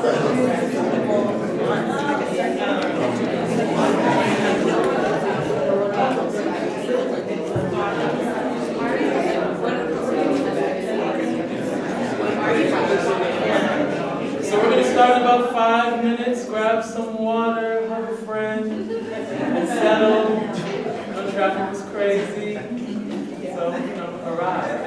So we're going to start in about 5 minutes. Grab some water, hug a friend, settle. No traffic was crazy. So, arrive.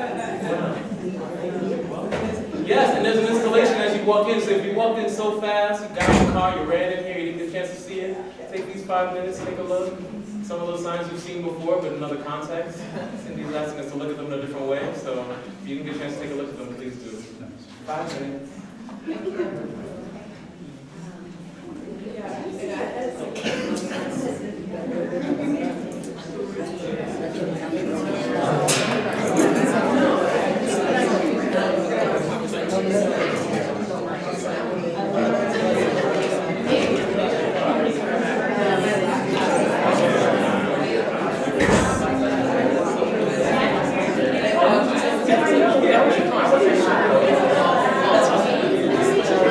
Yes, and there's an installation as you walk in. So if you walked in so fast, you got in the car, you ran in here, you didn't get a chance to see it, take these 5 minutes, take a look. Some of those signs you've seen before, but in another context. Cindy's asking us to look at them in a different way. So if you can get a chance to take a look at them, please do. 5 minutes. Thank you.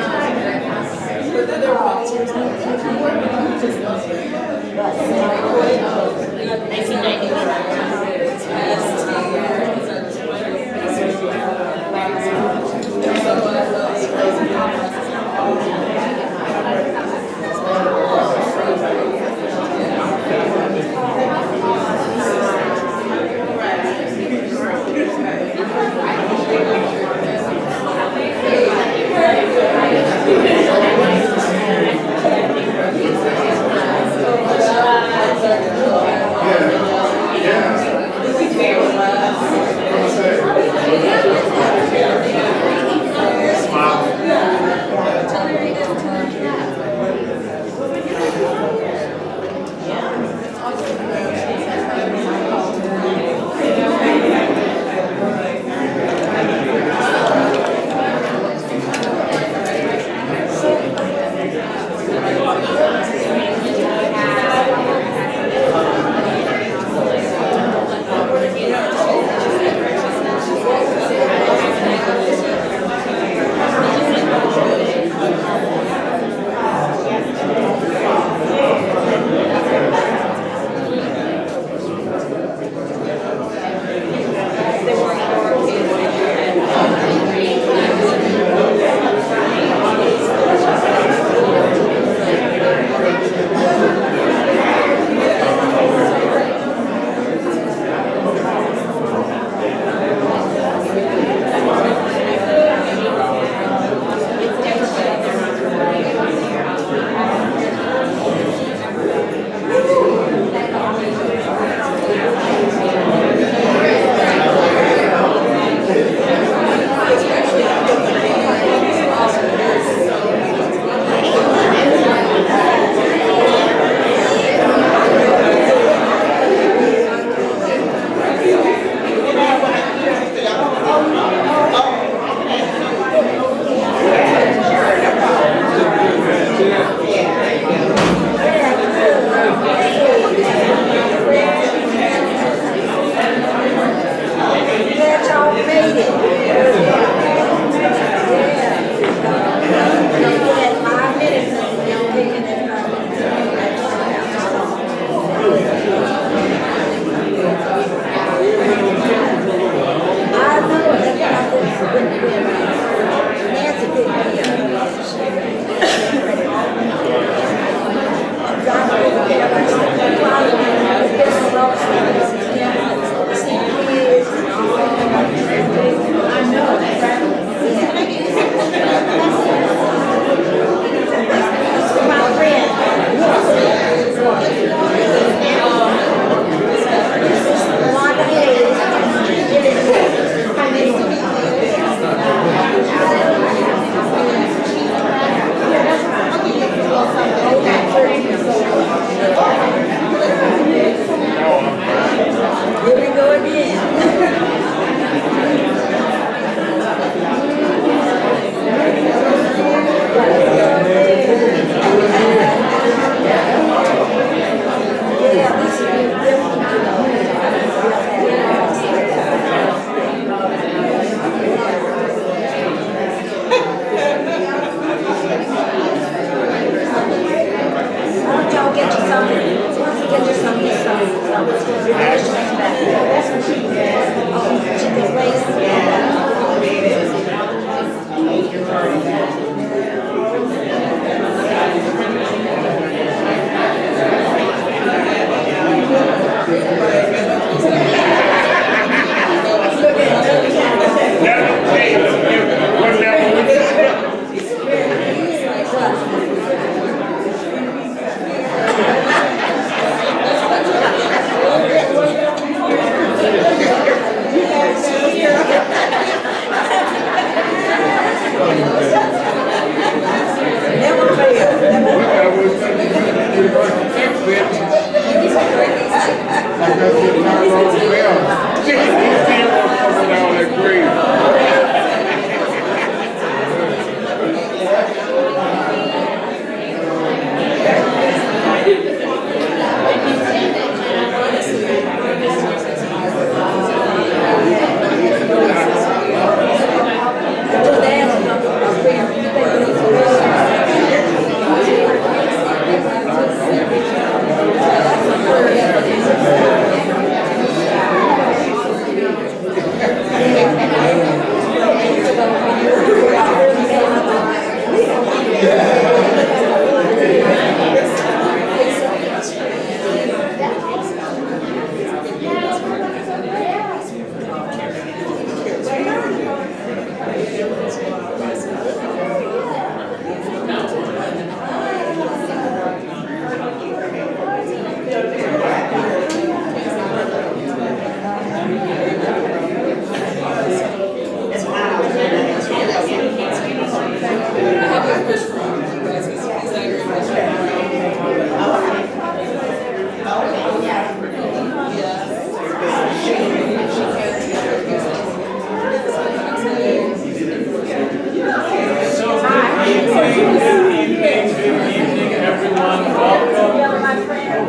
Good evening, everyone. Welcome.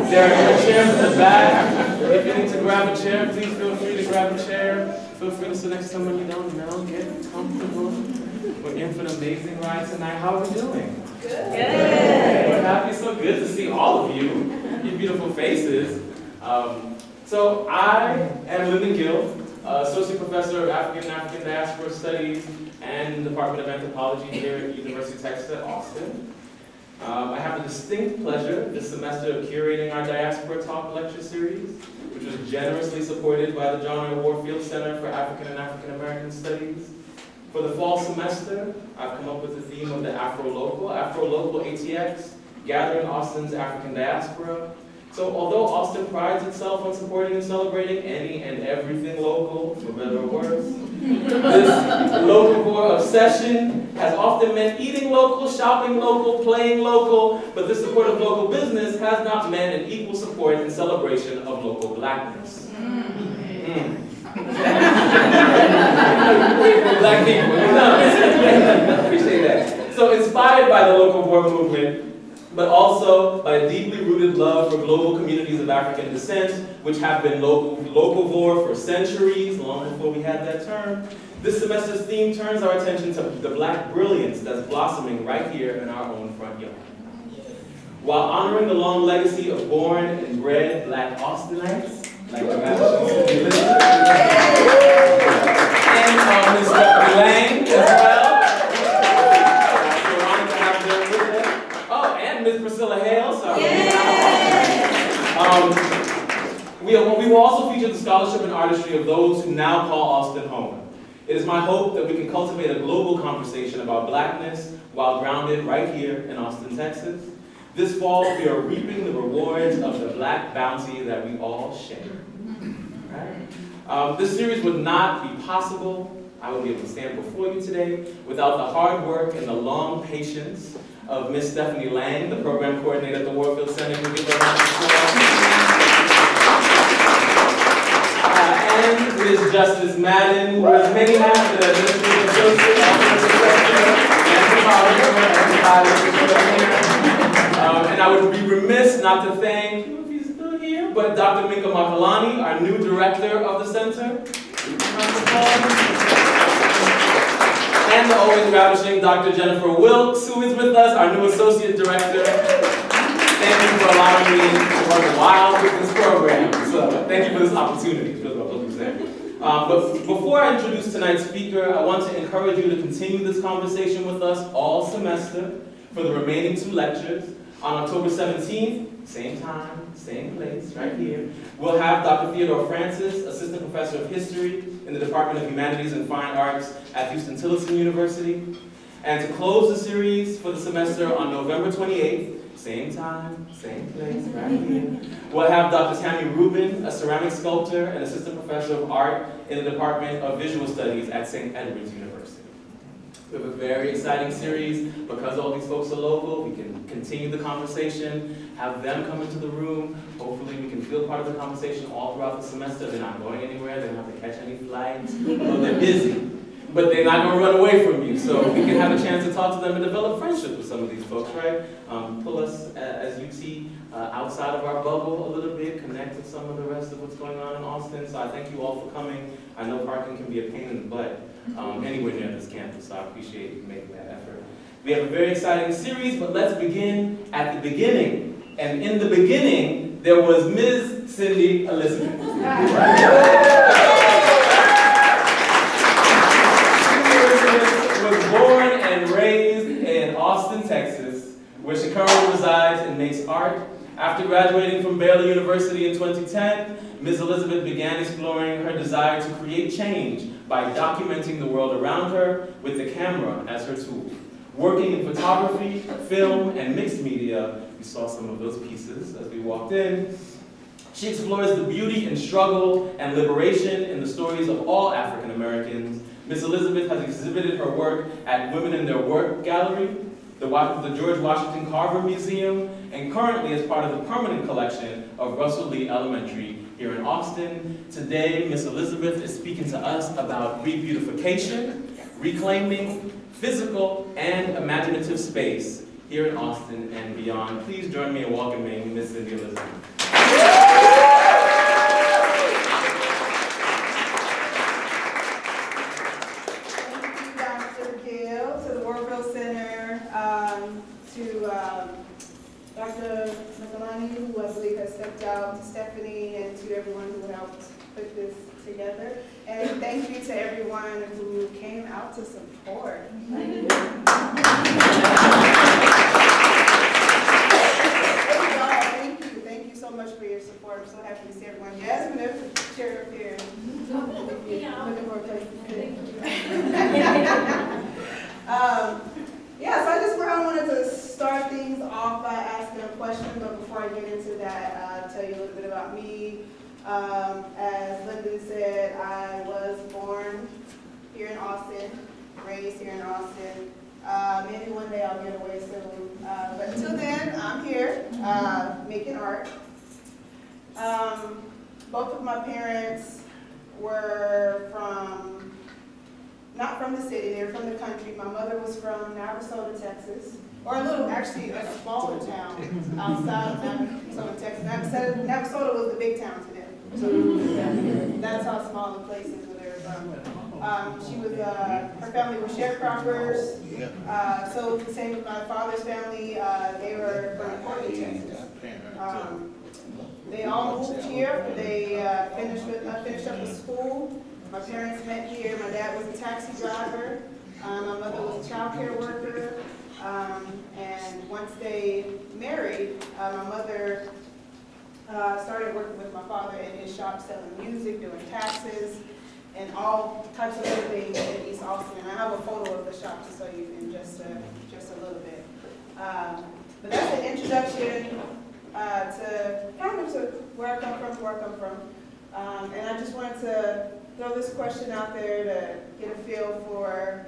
There are chairs in the back. If you need to grab a chair, please feel free to grab a chair. Feel free to sit next to someone you don't know. Get comfortable. We're in for an amazing ride tonight. How are we doing? Good. We're happy. So good to see all of you. Your beautiful faces. So I am Lyndon Gill, Associate Professor of African and African Diaspora Studies and the Department of Anthropology here at University of Texas at Austin. I have the distinct pleasure this semester of curating our Diaspora Talk lecture series, which was generously supported by the John L.Warfield Center for African and African American Studies. For the fall semester, I've come up with the theme of the Afro-Local ATX, gathering Austin's African diaspora. So although Austin prides itself on supporting and celebrating any and everything local, for better or worse, this locavore obsession has often meant eating local, shopping local, playing local, but this support of local business has not meant an equal support and celebration of local blackness. Black people, appreciate that. So inspired by the locavore movement, but also by a deeply rooted love for global communities of African descent, which have been locavore for centuries, long before we had that term. This semester's theme turns our attention to the Black brilliance that's blossoming right here in our own front yard. While honoring the long legacy of born and bred Black Austinites, like the and Ms. Stephanie Lang as well. Ms. Priscilla Hale, sorry. We will also feature the scholarship and artistry of those who now call Austin home. It is my hope that we can cultivate a global conversation about Blackness while grounded right here in Austin, Texas. This fall, we are reaping the rewards of the Black bounty that we all share. Right? This series would not be possible, I would be able to stand before you today, without the hard work and the long patience of Ms. Stephanie Lang, the program coordinator at the Warfield Center. We give her a round of applause. And Ms. Justice Madden, who wears many hats, the administrative associate, and I would be remiss not to thank, if he's still here, but Dr. Minka Makalani, our new director of the center. And the always ravishing Dr. Jennifer Wilkes, who is with us, our new associate director. Thank you for allowing me to run wild with this program. So thank you for this opportunity. But before I introduce tonight's speaker, I want to encourage you to continue this conversation with us all semester for the remaining 2 lectures. On October 17th, same time, same place, right here, we'll have Dr. Theodore Francis, Assistant Professor of History in the Department of Humanities and Fine Arts at Houston-Tillotson University. And to close the series for the semester on November 28th, same time, same place, right here, we'll have Dr. Tammy Rubin, a ceramic sculptor and Assistant Professor of Art in the Department of Visual Studies at St. Edward's University. We have a very exciting series. Because all these folks are local, we can continue the conversation, have them come into the room. Hopefully we can feel part of the conversation all throughout the semester. They're not going anywhere, they don't have to catch any flights. Well, they're busy, but they're not going to run away from you. So we can have a chance to talk to them and develop friendship with some of these folks, right? Pull us, as UT, outside of our bubble a little bit, connect with some of the rest of what's going on in Austin. So I thank you all for coming. I know parking can be a pain in the butt anywhere near this campus, so I appreciate you making that effort. We have a very exciting series, but let's begin at the beginning. And in the beginning, there was Ms. Cindy Elizabeth. Was born and raised in Austin, Texas, where she currently resides and makes art. After graduating from Baylor University in 2010, Ms. Elizabeth began exploring her desire to create change by documenting the world around her with the camera as her tool. Working in photography, film, and mixed media, we saw some of those pieces as we walked in. She explores the beauty and struggle and liberation in the stories of all African Americans. Ms. Elizabeth has exhibited her work at Women in Their Work Gallery, the George Washington Carver Museum, and currently is part of the permanent collection of Russell Lee Elementary here in Austin. Today, Ms. Elizabeth is speaking to us about rebeautification, reclaiming, physical and imaginative space here in Austin and beyond. Please join me in welcoming Ms. Cindy Elizabeth. Dr. McElani, who I believe has stepped out, to Stephanie, and to everyone who helped put this together. And thank you to everyone who came out to support. Thank you. Thank you so much for your support. I'm so happy to see everyone. Jasmine, there's a chair up here. Looking for a place to sit. Yeah, so I just wanted to start things off by asking a question, but before I get into that, I'll tell you a little bit about me. As Lyndon said, I was born here in Austin, raised here in Austin. Maybe one day I'll get away soon. But until then, I'm here making art. Both of my parents were not from the city, they were from the country. My mother was from Navasota, Texas, or actually a smaller town outside of Navasota, Texas. Navasota was the big town to them. So that's how small the place is where they were from. Her family were sharecroppers. So the same with my father's family, they were from Portland, Texas. They all moved here. They finished up the school. My parents met here. My dad was a taxi driver. My mother was a child care worker. And once they married, my mother started working with my father in his shop selling music, doing taxes, and all types of other things in East Austin. And I have a photo of the shop to show you in just a little bit. But that's an introduction to kind of to where I come from. And I just wanted to throw this question out there to get a feel for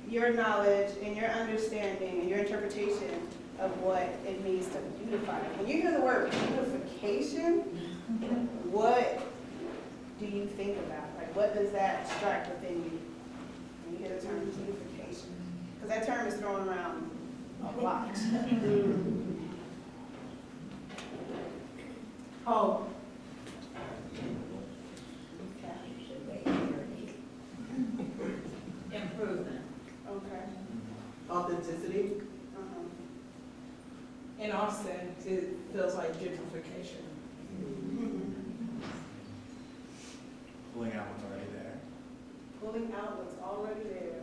your knowledge and your understanding and your interpretation of what it means to beautify. When you hear the word beautification, what do you think about? Like, what does that strike within you when you hear the term beautification? Because that term is thrown around a lot. Oh. Improvement. Okay. Authenticity. In Austin, it feels like gentrification. Pulling out what's already there. Pulling out what's already there.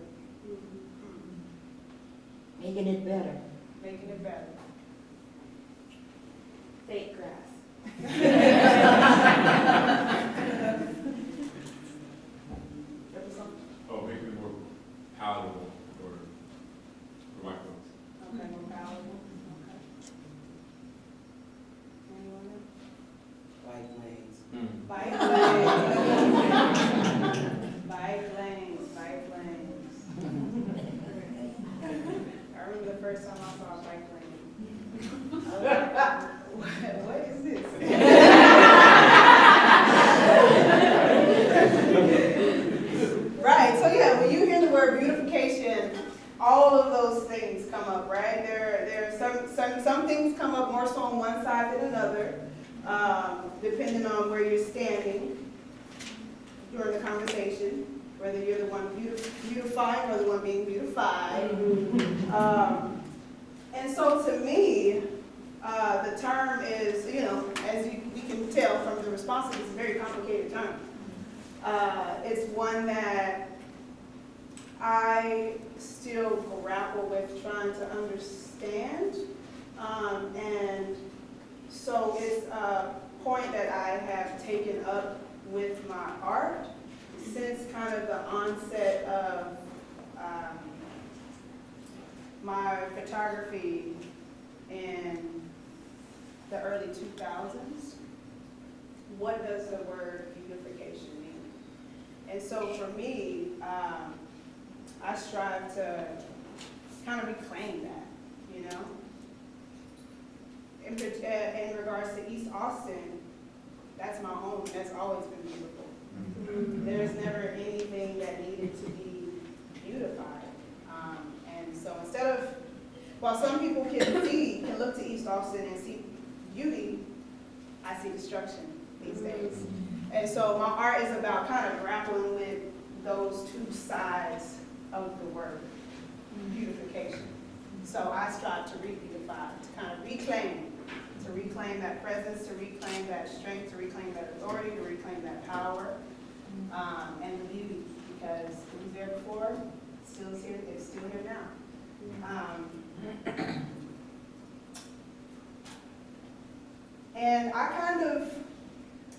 Making it better. Making it better. Fake grass. Oh, making it more palatable for my folks. Okay, more palatable. Okay. Anyone else? Bike lanes. Bike lanes. Bike lanes. I remember the first time I saw a bike lane. I was like, what is this? Right, so yeah, when you hear the word beautification, all of those things come up, right? There are some things come up more so on one side than another, depending on where you're standing during the conversation, whether you're the one beautifying or the one being beautified. And so to me, the term is, as we can tell from the responses, it's a very complicated term. It's one that I still grapple with trying to understand. And so it's a point that I have taken up with my art since kind of the onset of my photography in the early 2000s. What does the word beautification mean? And so for me, I strive to kind of reclaim that, In regards to East Austin, that's my home. That's always been beautiful. There's never anything that needed to be beautify it. And so instead of, while some people can look to East Austin and see beauty, I see destruction these days. And so my art is about kind of grappling with those two sides of the word, beautification. So I strive to re-beautify, to kind of reclaim that presence, to reclaim that strength, to reclaim that authority, to reclaim that power, and the beauty, because it was there before, still is here, it's still here now. And I kind of,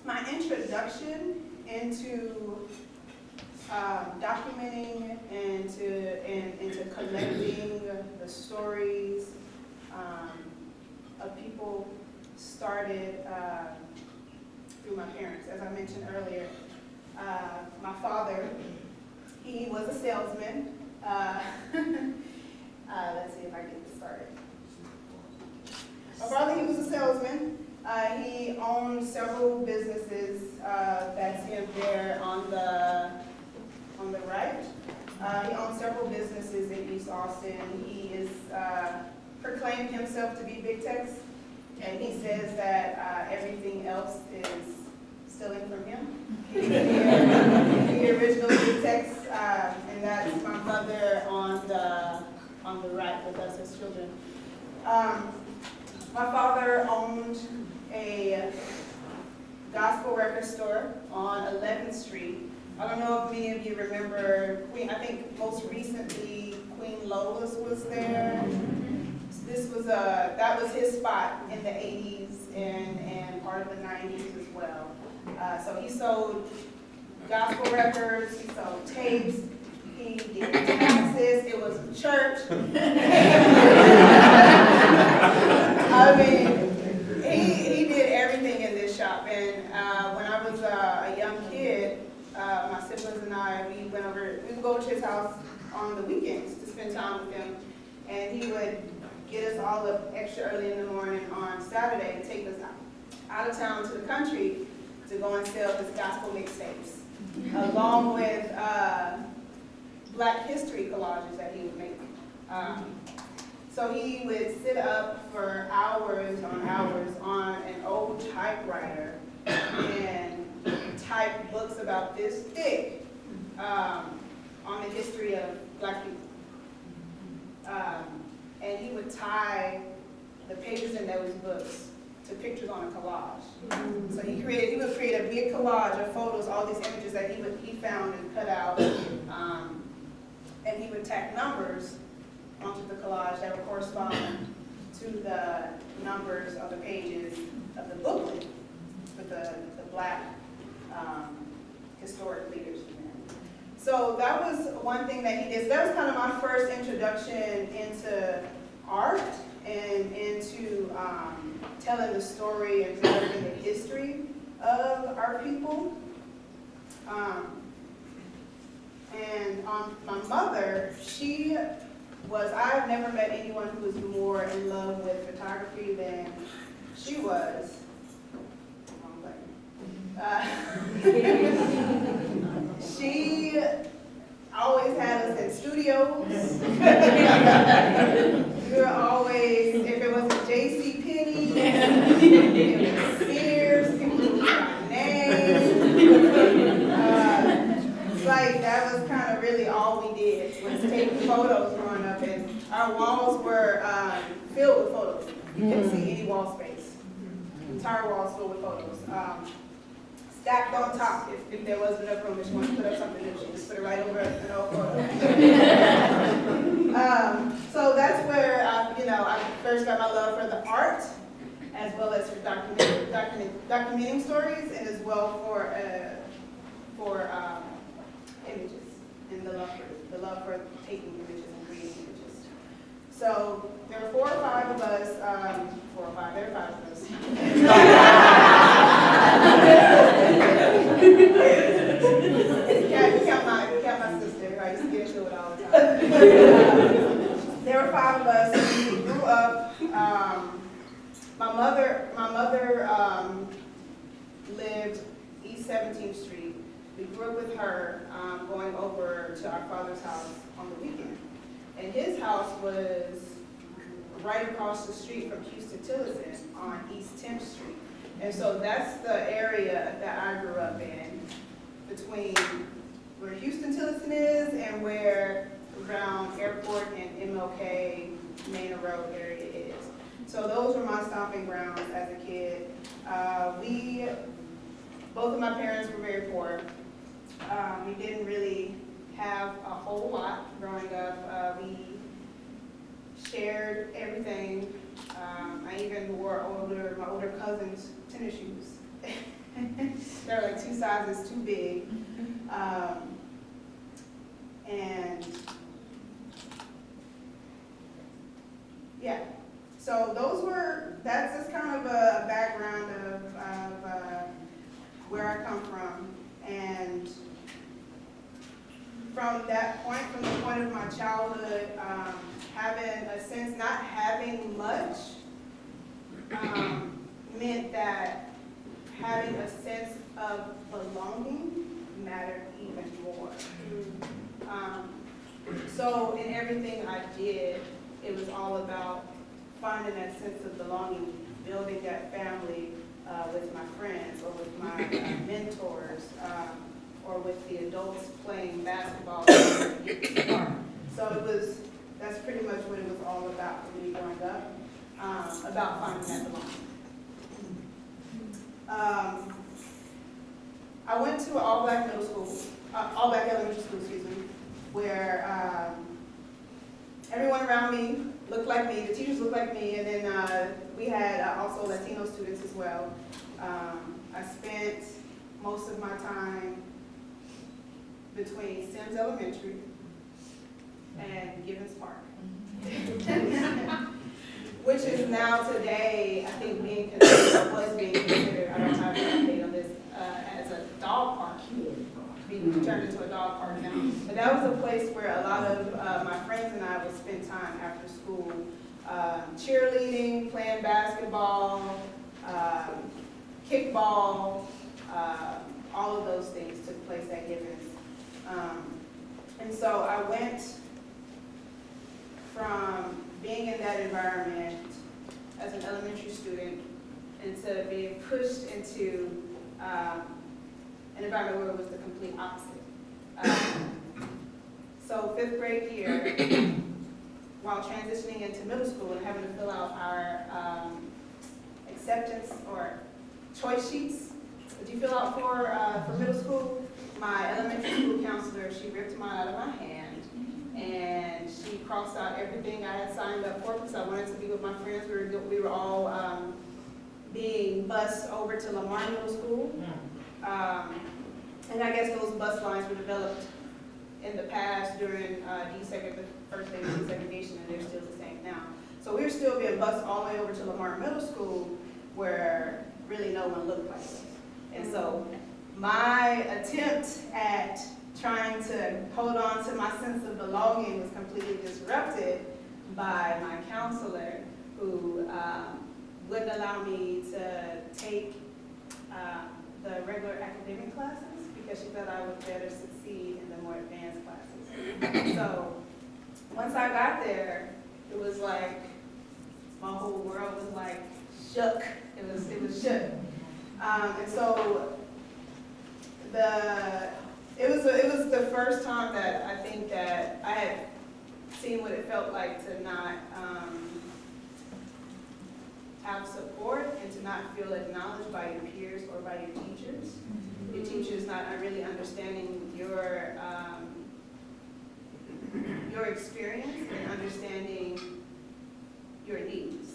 my introduction into documenting and into collecting the stories of people started through my parents. As I mentioned earlier, my father, he was a salesman. Let's see if I get this started. My father, he was a salesman. He owned several businesses. That's him there on the right. He owned several businesses in East Austin. He is proclaimed himself to be Big Tex, and he says that everything else is stealing from him. The original Big Tex, and that's my mother on the right with us as children. My father owned a gospel record store on 11th Street. I don't know if many of you remember Queen, I think most recently Queen Lola's was there. That was his spot in the 80s and part of the 90s as well. So he sold gospel records, he sold tapes, he did taxes, it was a church. I mean, he did everything in this shop. And when I was a young kid, my siblings and I, we would go to his house on the weekends to spend time with him. And he would get us all up extra early in the morning on Saturday and take us out of town to the country to go and sell his gospel mixtapes, along with Black history collages that he would make. So he would sit up for hours on an old typewriter and type books about this thick on the history of Black people. And he would tie the pages in those books to pictures on a collage. So he would create a big collage of photos, all these images that he found and cut out, and he would tack numbers onto the collage that would correspond to the numbers of the pages of the booklet with the Black historic leaders. So that was one thing that he did. So that was kind of my first introduction into art and into telling the story and preserving the history of our people. And my mother, I've never met anyone who was more in love with photography than she was. She always had us in studios. We were always, if it was a J.C. Penney, it was Sears, people would put our name. It's like that was kind of really all we did, was take photos growing up, and our walls were filled with photos. You couldn't see any wall space. Entire walls filled with photos. Stacked on top, if there wasn't enough room, if you wanted to put up something new, she just put it right over an old photo. So that's where I first got my love for the art, as well as for documenting stories, and as well for images, and the love for taking images and creating images. So there were 4 or 5 of us. There were 5 of us. Count my sister. I used to get into it all the time. There were 5 of us. We grew up. My mother lived East 17th Street. we grew up with her, going over to our father's house on the weekend. And his house was right across the street from Houston Tillotson on East 10th Street. And so that's the area that I grew up in, between where Houston Tillotson is and where around Airport and MLK Main Road area is. So those were my stomping grounds as a kid. Both of my parents were very poor. We didn't really have a whole lot growing up. We shared everything. I even wore my older cousin's tennis shoes. They were like 2 sizes too big. And yeah, so that's just kind of a background of where I come from. And from that point, from the point of my childhood, having a sense, not having much, meant that having a sense of belonging mattered even more. So in everything I did, it was all about finding that sense of belonging, building that family with my friends or with my mentors, or with the adults playing basketball. So that's pretty much what it was all about for me growing up, about finding that belonging. I went to an all-black middle school, all-black elementary school, excuse me, where everyone around me looked like me, the teachers looked like me, and then we had also Latino students as well. I spent most of my time between Sims Elementary and Givens Park, which is now today, I think, being considered, or was being considered, I don't have an update on this, as a dog park, being turned into a dog park now. But that was a place where a lot of my friends and I would spend time after school, cheerleading, playing basketball, kickball, all of those things took place at Givens. And so I went from being in that environment as an elementary student into being pushed into an environment where it was the complete opposite. So 5th grade year, while transitioning into middle school and having to fill out our acceptance or choice sheets that you fill out for middle school, my elementary school counselor, she ripped mine out of my hand, and she crossed out everything I had signed up for because I wanted to be with my friends. We were all being bused over to Lamar Middle School. And I guess those bus lines were developed in the past during the first day of desegregation, and they're still the same now. So we were still being bused all the way over to Lamar Middle School, where really no one looked like us. And so my attempt at trying to hold on to my sense of belonging was completely disrupted by my counselor, who wouldn't allow me to take the regular academic classes because she thought I would better succeed in the more advanced classes. So once I got there, it was like my whole world was like shook. It was shook. And so it was the first time that I think that I had seen what it felt like to not have support and to not feel acknowledged by your peers or by your teachers. Your teachers not really understanding your experience and understanding your needs.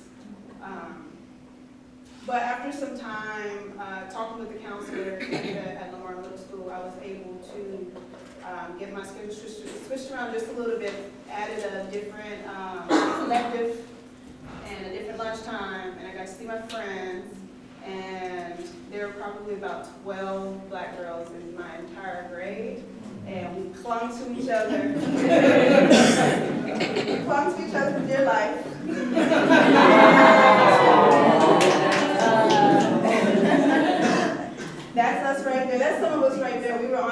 But after some time talking with the counselor at Lamar Middle School, I was able to get my schedule switched around just a little bit, added a different elective and a different lunchtime, and I got to see my friends, and there were probably about 12 black girls in my entire grade, and we clung to each other. We clung to each other for dear life. That's us right there. That's some of us right there. We were on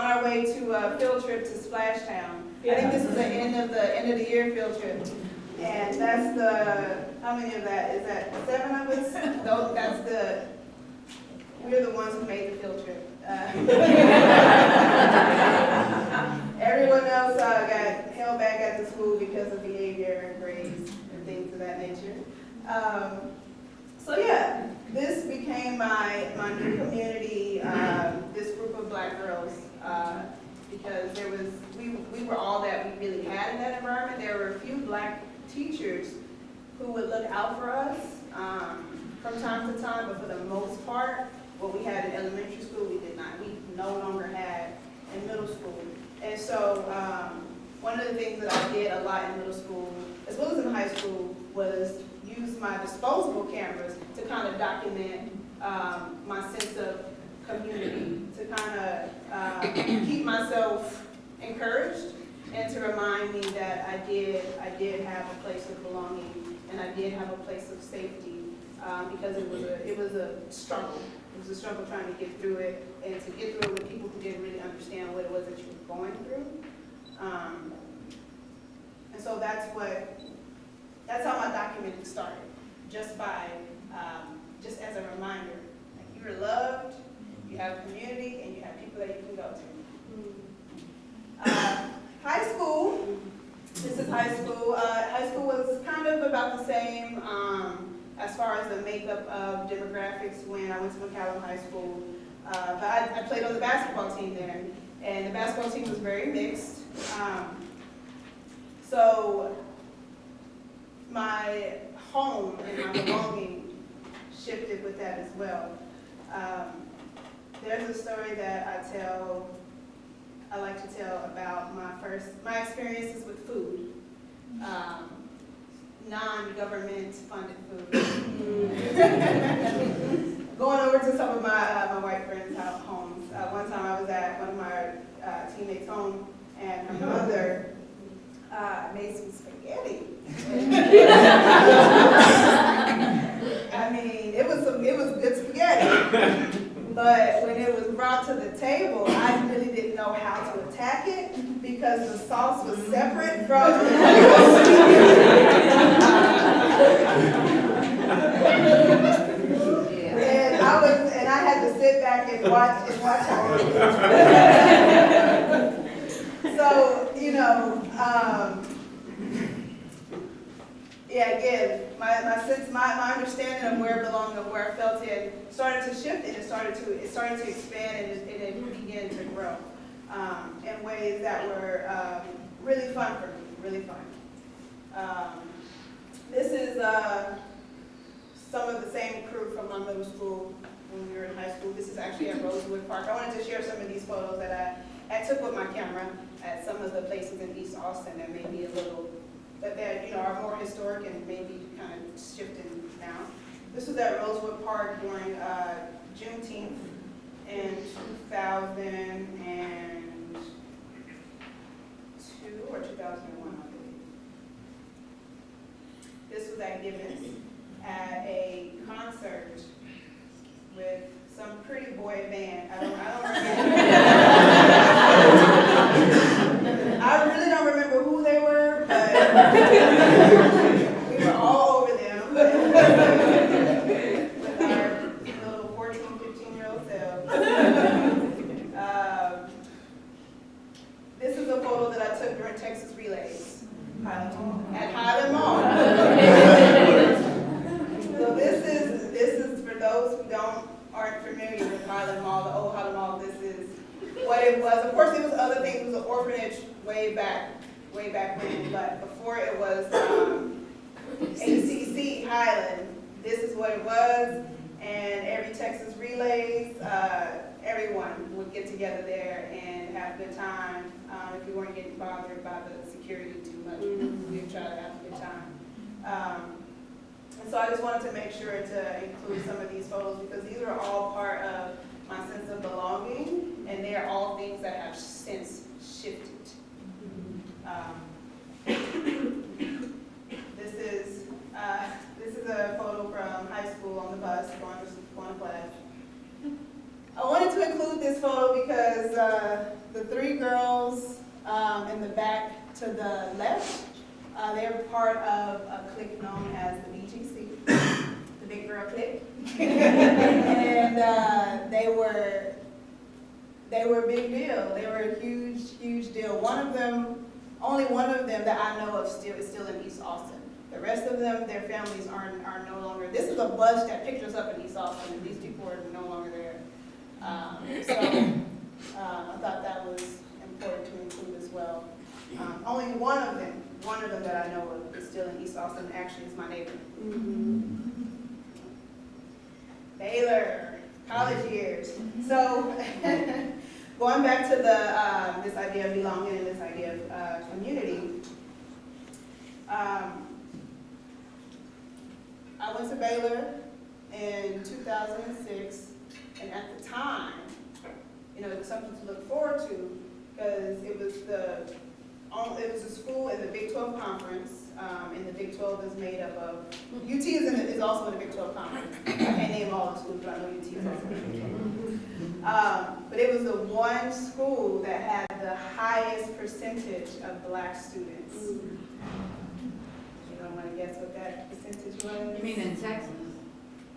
trip to Splashtown. I think this is the end of the year field trip. And that's how many of that? Is that 7 of us? No, we're the ones who made the field trip. Everyone else got held back at the school because of behavior and grades and things of that nature. So yeah, this became my new community, this group of Black girls, because we were all that we really had in that environment. There were a few Black teachers who would look out for us from time to time, but for the most part, what we had in elementary school, we did not. We no longer had in middle school. And so one of the things that I did a lot in middle school, as well as in high school, was use my disposable cameras to kind of document my sense of community, to kind of keep myself encouraged and to remind me that I did have a place of belonging and I did have a place of safety, because it was a struggle. It was a struggle trying to get through it, and to get through it with people who didn't really understand what it was that you were going through. And so that's how my documenting started, just as a reminder, like you are loved, you have community, and you have people that you can go to. High school, this is high school. High school was kind of about the same as far as the makeup of demographics when I went to McCallum High School. But I played on the basketball team there, and the basketball team was very mixed. So my home and my belonging shifted with that as well. There's a story that I like to tell about my experiences with food. Non-government funded food. Going over to some of my white friends' homes. One time I was at one of my teammates' home, and her mother made some spaghetti. I mean, it was good spaghetti. But when it was brought to the table, I really didn't know how to attack it because the sauce was separate from the and I had to sit back and watch how it was. So, yeah, again, my understanding of where I belonged and where I felt it started to shift, and it started to expand, and it began to grow in ways that were really fun for me, really fun. This is some of the same crew from my middle school when we were in high school. This is actually at Rosewood Park. I wanted to share some of these photos that I took with my camera at some of the places in East Austin that may be a little, that are more historic and maybe kind of shifting now. This was at Rosewood Park during Juneteenth in 2002 or 2001, I believe. This was at Gibbons at a concert with some pretty boy band. I really don't remember who they were, but we were all over them with our little 14, 15-year-old selves. This is a photo that I took during Texas Relays at Highland Mall. So this is for those who aren't familiar with Highland Mall, the old Highland Mall. This is what it was. Of course, it was other things. It was an orphanage way back when, but before it was ACC Highland, this is what it was. And every Texas Relays, everyone would get together there and have a good time. If you weren't getting bothered by the security too much, we'd try to have a good time. And so I just wanted to make sure to include some of these photos because these are all part of my sense of belonging, and they are all things that have since shifted. This is a photo from high school on the bus going to class. I wanted to include this photo because the three girls to the left, they're part of a clique known as the BGC, the Big Girl Clique. And they were a big deal. They were a huge, huge deal. Only one of them that I know of is still in East Austin. The rest of them, their families are no longer. This is a bunch that picked us up in East Austin, and these people are no longer there. I thought that was important to include as well. Only one of them that I know of is still in East Austin, actually is my neighbor. Baylor, college years. So, going back to this idea of belonging and this idea of community, I went to Baylor in 2006, and at the time, it was something to look forward to, because it was a school in the Big 12 conference, and the Big 12 is made up of, UT is also in the Big 12 conference. I can't name all the schools, but I know UT is also in the Big 12. But it was the one school that had the highest percentage of black students. You don't want to guess what that percentage was? You mean in Texas?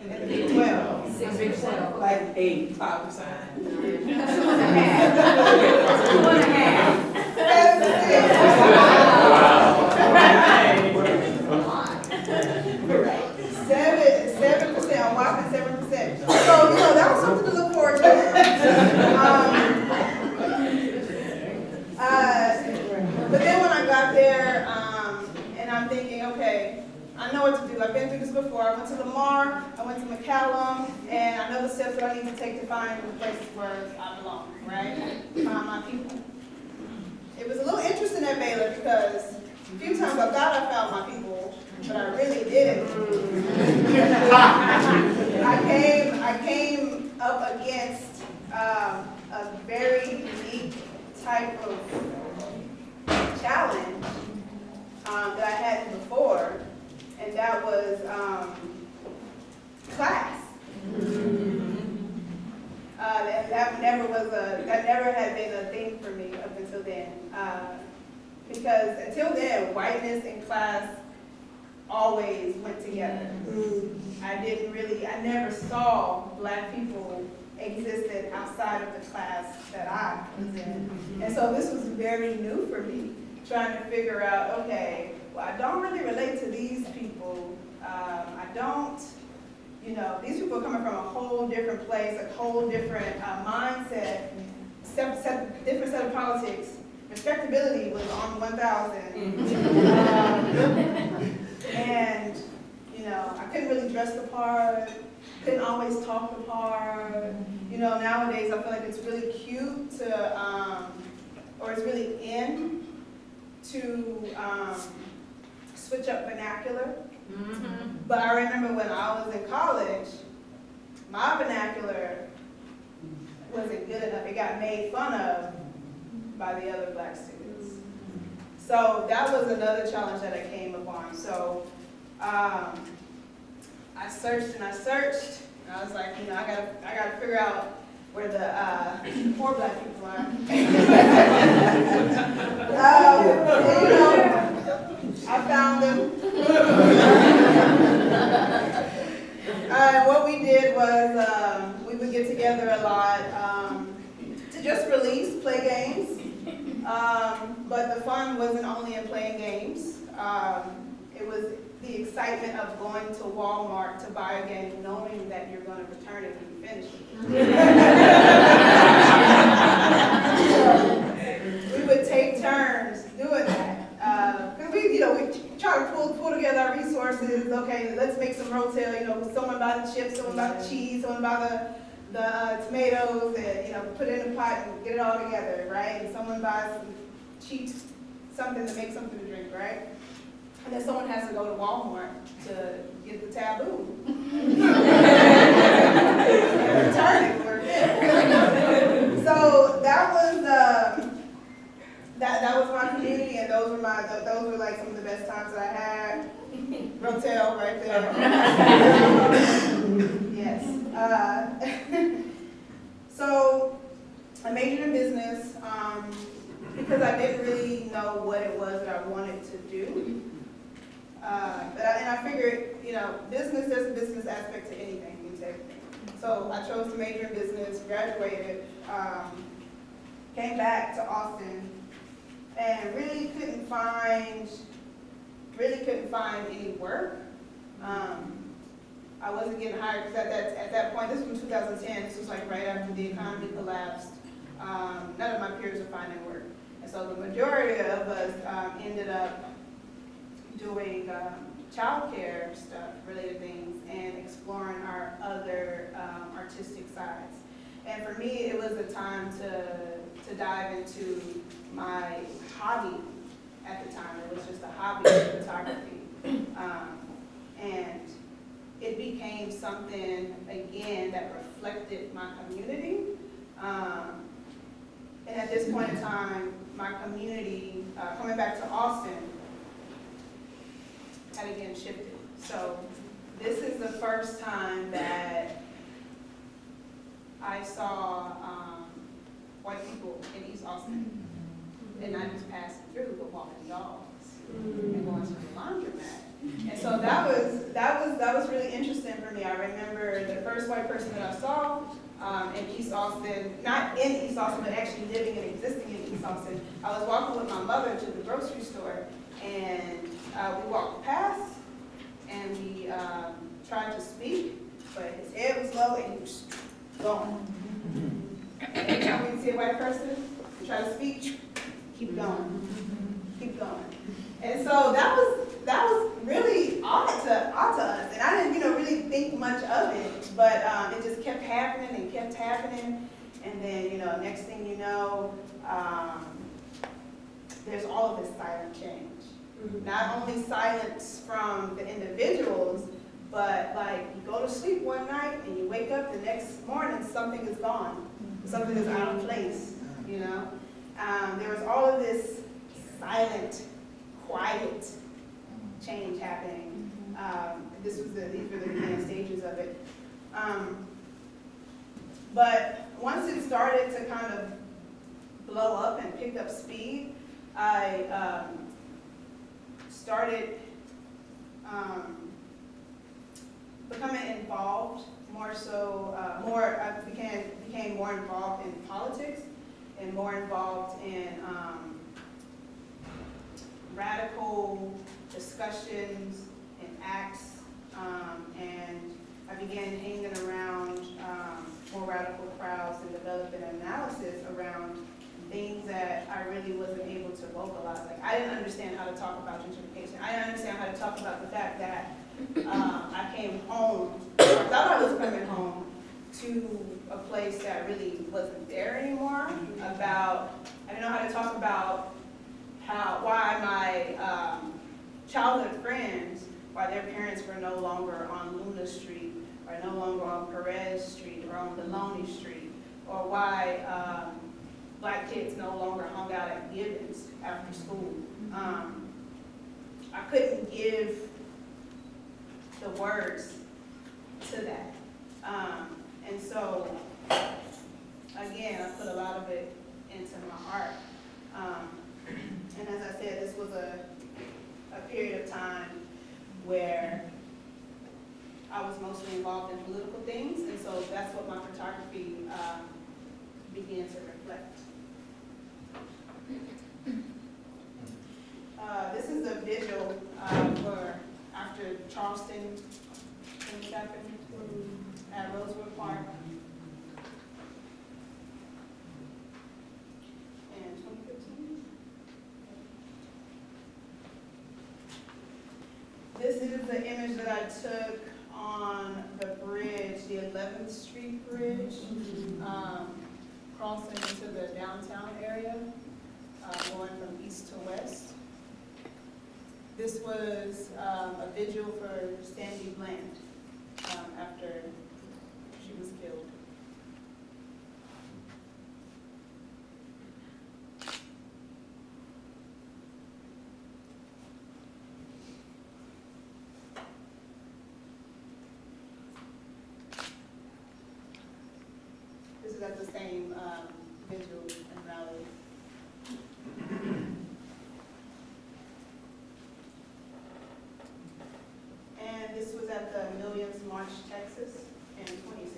In the Big 12. Big 12. Like 85%. 7%, a whopping 7%. So, that was something to look forward to. But then when I got there, and I'm thinking, okay, I know what to do. I've been through this before. I went to Lamar, I went to McCallum, and I know the steps that I need to take to find the places where I belong, right? Find my people. It was a little interesting at Baylor because a few times I thought I found my people, but I really didn't. I came up against a very unique type of challenge that I hadn't before, and that was class. That never had been a thing for me up until then. Because until then, whiteness and class always went together. I never saw black people existed outside of the class that I was in. And so this was very new for me, trying to figure out, okay, well, I don't really relate to these people. I don't, these people are coming from a whole different place, a whole different mindset, different set of politics. Respectability was on 1,000. And, I couldn't really dress the part, couldn't always talk the part. Nowadays I feel like it's really cute to, or it's really in to switch up vernacular. But I remember when I was in college, my vernacular wasn't good enough. It got made fun of by the other black students. So that was another challenge that I came upon. So I searched and I searched, and I was like, I gotta figure out where the poor black people are. I found them. What we did was we would get together a lot to just play games. But the fun wasn't only in playing games. It was the excitement of going to Walmart to buy a game, knowing that you're going to return it when you finish it. We would take turns doing that. Because we try to pull together our resources. Okay, let's make some rotel. Someone buy the chips, someone buy the cheese, someone buy the tomatoes, and put it in a pot and get it all together, right? And someone buys some cheap something to make something to drink, right? And then someone has to go to Walmart to get the taboo. And return it for a bit. So that was that was my community, and those were like some of the best times that I had. Rotel right there. Yes. So I majored in business because I didn't really know what it was figured, business, there's a business aspect to anything, means everything. So I chose to major in business, graduated, came back to Austin, and really couldn't find any work. I wasn't getting hired because at that point, this was in 2010, this was like right after the economy collapsed. None of my peers were finding work. And so the majority of us ended up doing childcare stuff, related things, and exploring our other artistic sides. And for me, it was a time to dive into my hobby at the time. It was just a hobby of photography. And it became something, again, that reflected my community. And at this point in time, my community, coming back to Austin, had again shifted. So this is the first time that I saw white people in East Austin, and not just passing through, but walking dogs and going to the laundromat. And so that was really interesting for me. I remember the first white person that I saw in East Austin, not in East Austin, but actually living and existing in East Austin. I was walking with my mother to the grocery store, and we walked past, and we tried to speak, but his head was low, and he was gone. And every time we see a white person, we try to speak, keep going, keep going. And so that was really odd to us, and I didn't, really think much of it, but it just kept happening and kept happening, and then, next thing you know, there's all of this silent change. Not only silence from the individuals, but like you go to sleep one night and you wake up the next morning, something is gone, something is out of place. There was all of this silent, quiet change happening. These were the beginning stages of it. But once it started to kind of blow up and pick up speed, I started becoming involved more so, I became more involved in politics and more involved in radical discussions and acts, and I began hanging around more radical crowds and developing analysis around things that I really wasn't able to vocalize. Like, I didn't understand how to talk about gentrification. I didn't understand how to talk about the fact that I came home, or thought I was coming home, to a place that really wasn't there anymore. I didn't know how to talk about why my childhood friends, why their parents were no longer on Luna Street, or no longer on Perez Street, or on Deloney Street, or why Black kids no longer hung out at Gibbons after school. I couldn't give the words to that. And so, again, I put a lot of it into my art. And as I said, this was a period of time where I was mostly involved in political things, and so that's what my photography began to reflect. This is a visual for after Charleston things happened at Rosewood Park in 2015. This is the image that I took on the bridge, the 11th Street Bridge, crossing into the downtown area, going from east to west. This was a vigil for Sandy Bland after she was killed. This is at the same vigil and rally. at the Millions March, Texas in 2016.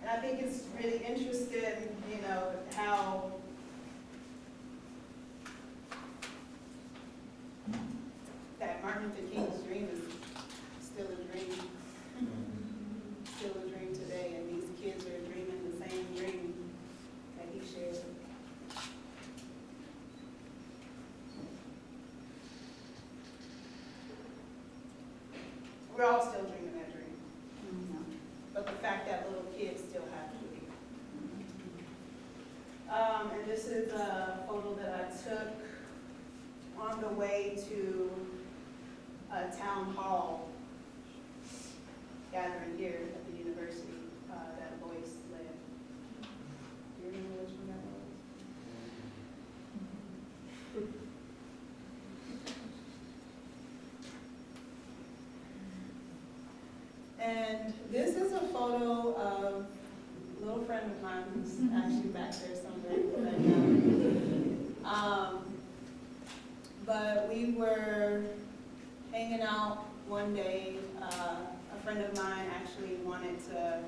And I think it's really interesting, you know, how that Martin Luther King's dream is still a dream. Still a dream today, and these kids are dreaming the same dream that he shared. We're all still dreaming that dream. But the fact that little kids still have to be. And this is a photo that I took on the way to a town hall gathering here at the university that Lois led. Do you remember which one that was? And this is a photo of a little friend of mine who's actually back there somewhere. But we were hanging out one day. A friend of mine actually wanted to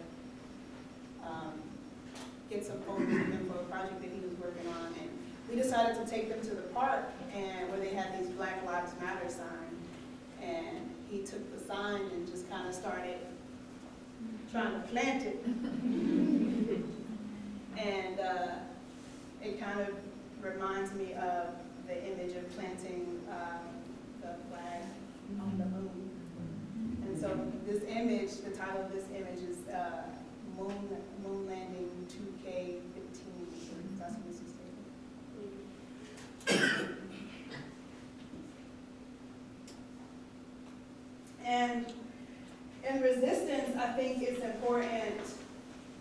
get some photos of him for a project that he was working on. And we decided to take them to the park and where they had these Black Lives Matter signs. And he took the sign and just kind of started trying to plant it. And it kind of reminds me of the image of planting the flag on the moon. And so this image, the title of this image is Moon Landing 2K15. That's what this is stated. And in resistance, I think it's important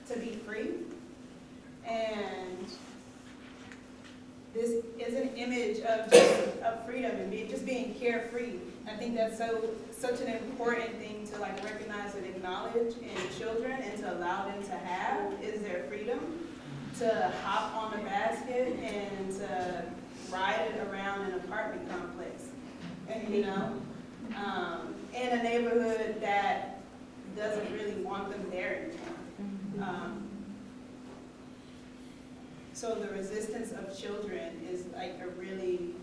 to be free. And this is an image of freedom and just being carefree. I think that's such an important thing to like recognize and acknowledge in children and to allow them to have is their freedom to hop on a basket and to ride it around an apartment complex. And you know, in a neighborhood that doesn't really want them there anymore. So the resistance of children is like a really,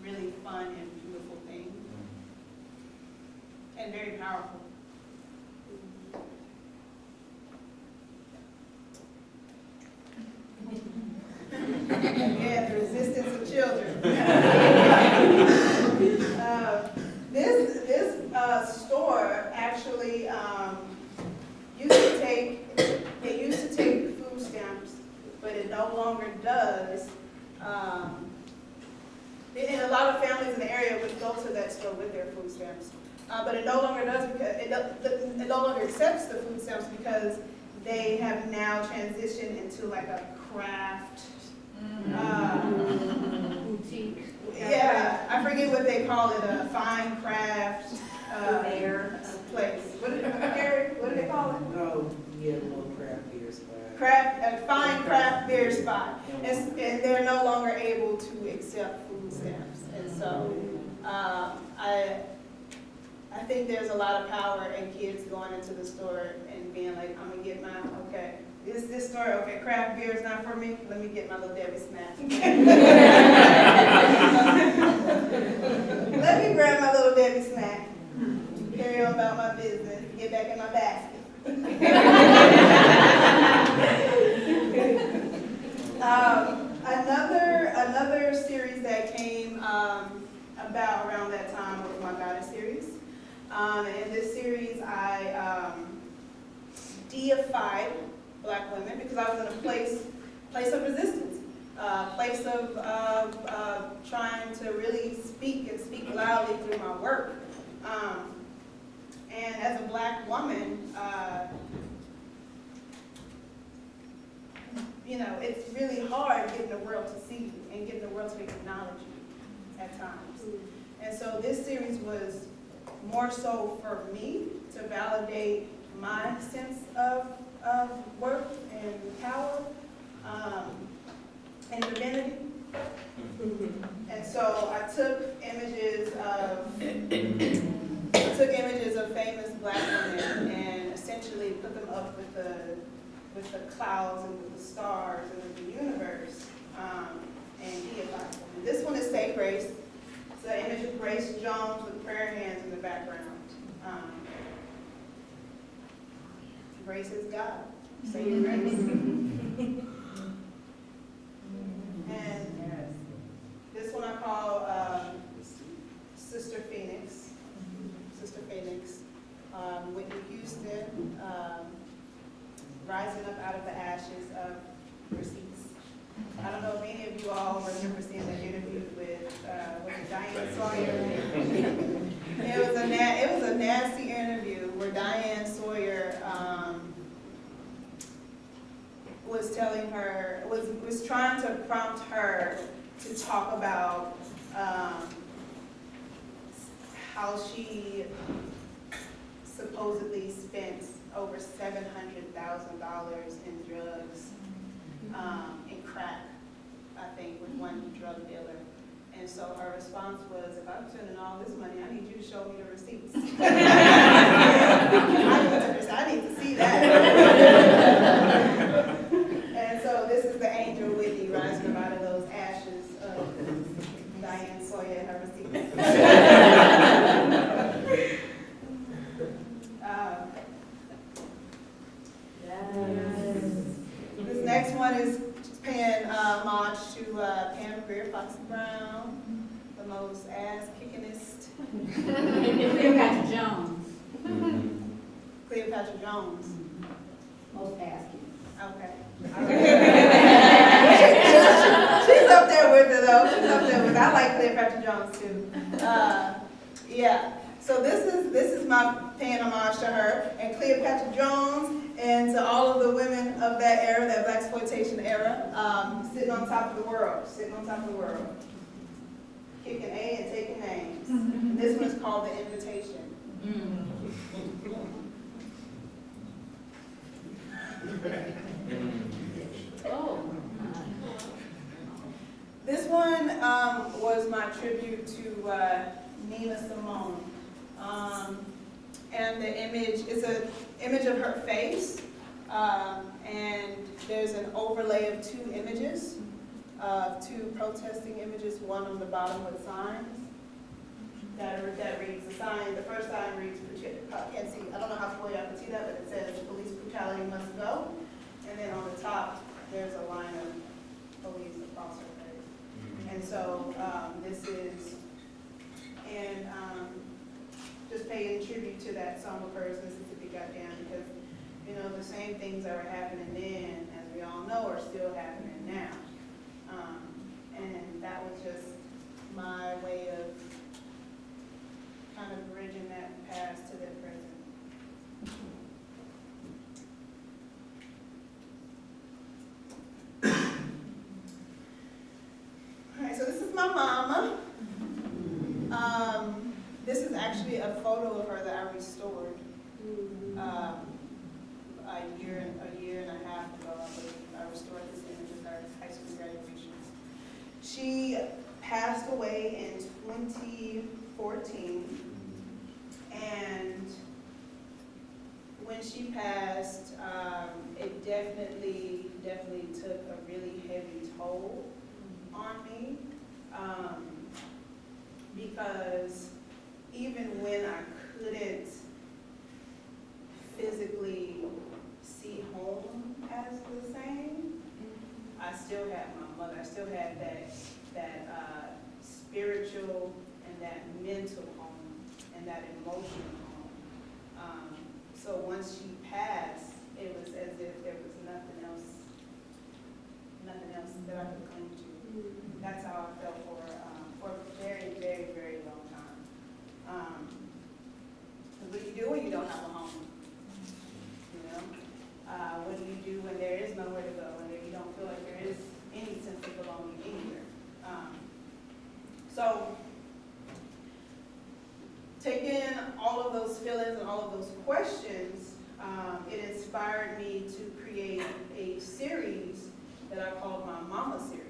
really fun and beautiful thing. And very powerful. Yeah, the resistance of children. This store actually used to take food stamps, but it no longer does. And a lot of families in the area would go to that store with their food stamps. But it no longer does because it no longer accepts the food stamps because they have now transitioned into like a craft Boutique. yeah, I forget what they call it, a fine craft place. What do they call it? Oh, yeah, a little craft beer spot. A fine craft beer spot. And they're no longer able to accept food stamps. And so I think there's a lot of power in kids going into the store and being like, I'm gonna get my, okay, this store, okay, craft beer is not for me, let me get my little Debbie snack. Let me grab my little Debbie snack, carry on about my business, get back in my basket. Another series that came about around that time was my Goddess series. In this series, I deified Black women because I was in a place of resistance, place of trying to really speak and speak loudly through my work. And as a Black woman, you know, it's really hard getting the world to see you and getting the world to acknowledge you at times. And so this series was more so for me to validate my sense of worth and power and divinity. And so I took images of up with the clouds and with the stars and with the universe, and deified them. And this one is Say Grace. It's an image of Grace Jones with prayer hands in the background. Grace is God. Say your grace. And this one I call Sister Phoenix. Sister Phoenix. Whitney Houston, rising up out of the ashes of receipts. I don't know if any of you all remember seeing the interview with Diane Sawyer. It was a nasty interview where Diane Sawyer was telling her, was trying to prompt her to talk about how she supposedly spent over $700,000 in drugs, in crack, I think, with one drug dealer. And so her response was, if I'm spending all this money, I need you to show me the receipts. I need to see that. And so this is the angel Whitney rising up out of those ashes of Diane Sawyer and her receipts. This next one is paying homage to Pam Grier, Foxy Brown, the most ass-kickingest. Cleopatra Jones. Cleopatra Jones. Most asking. Okay. She's up there with it though. She's up there with it. I like Cleopatra Jones too. Yeah. So this is my paying homage to her and Cleopatra Jones and to all of the women of that era, that blaxploitation era, sitting on top of the world, kicking A and taking names. And this one is called The Invitation. Oh. This one was my tribute to Nina Simone. And the image is an image of her face, and there's an overlay of two images, two protesting images, one on the bottom with signs. That reads, the first sign reads, can't see, I don't know how far y'all can see that, but it says, police brutality must go. And then on the top, there's a line of police across her face. And so this is, and just paying tribute to that song of hers, Mississippi Goddamn, because, you know, the same things that were happening then, as we all know, are still happening now. And that was just my way of kind of bridging that past to the present. All right, so this is my mama. This is actually a photo of her that I restored a year and a half ago. I restored this image of her high school graduation. She passed away in 2014, and when she passed, it definitely took a really heavy toll on me, because even when I couldn't physically see home as the same, I still had my mother. I still had that spiritual and that mental home and that emotional home. So once she passed, it was as if there was nothing else that I could cling to. That's how I felt for a very, very, very long time. What do you do when you don't have a home? You know, what do you do when there is nowhere to go, and you don't feel like there is any sense of belonging anywhere? So, taking all of those feelings and all of those questions, it inspired me to create a series that I called my Mama series.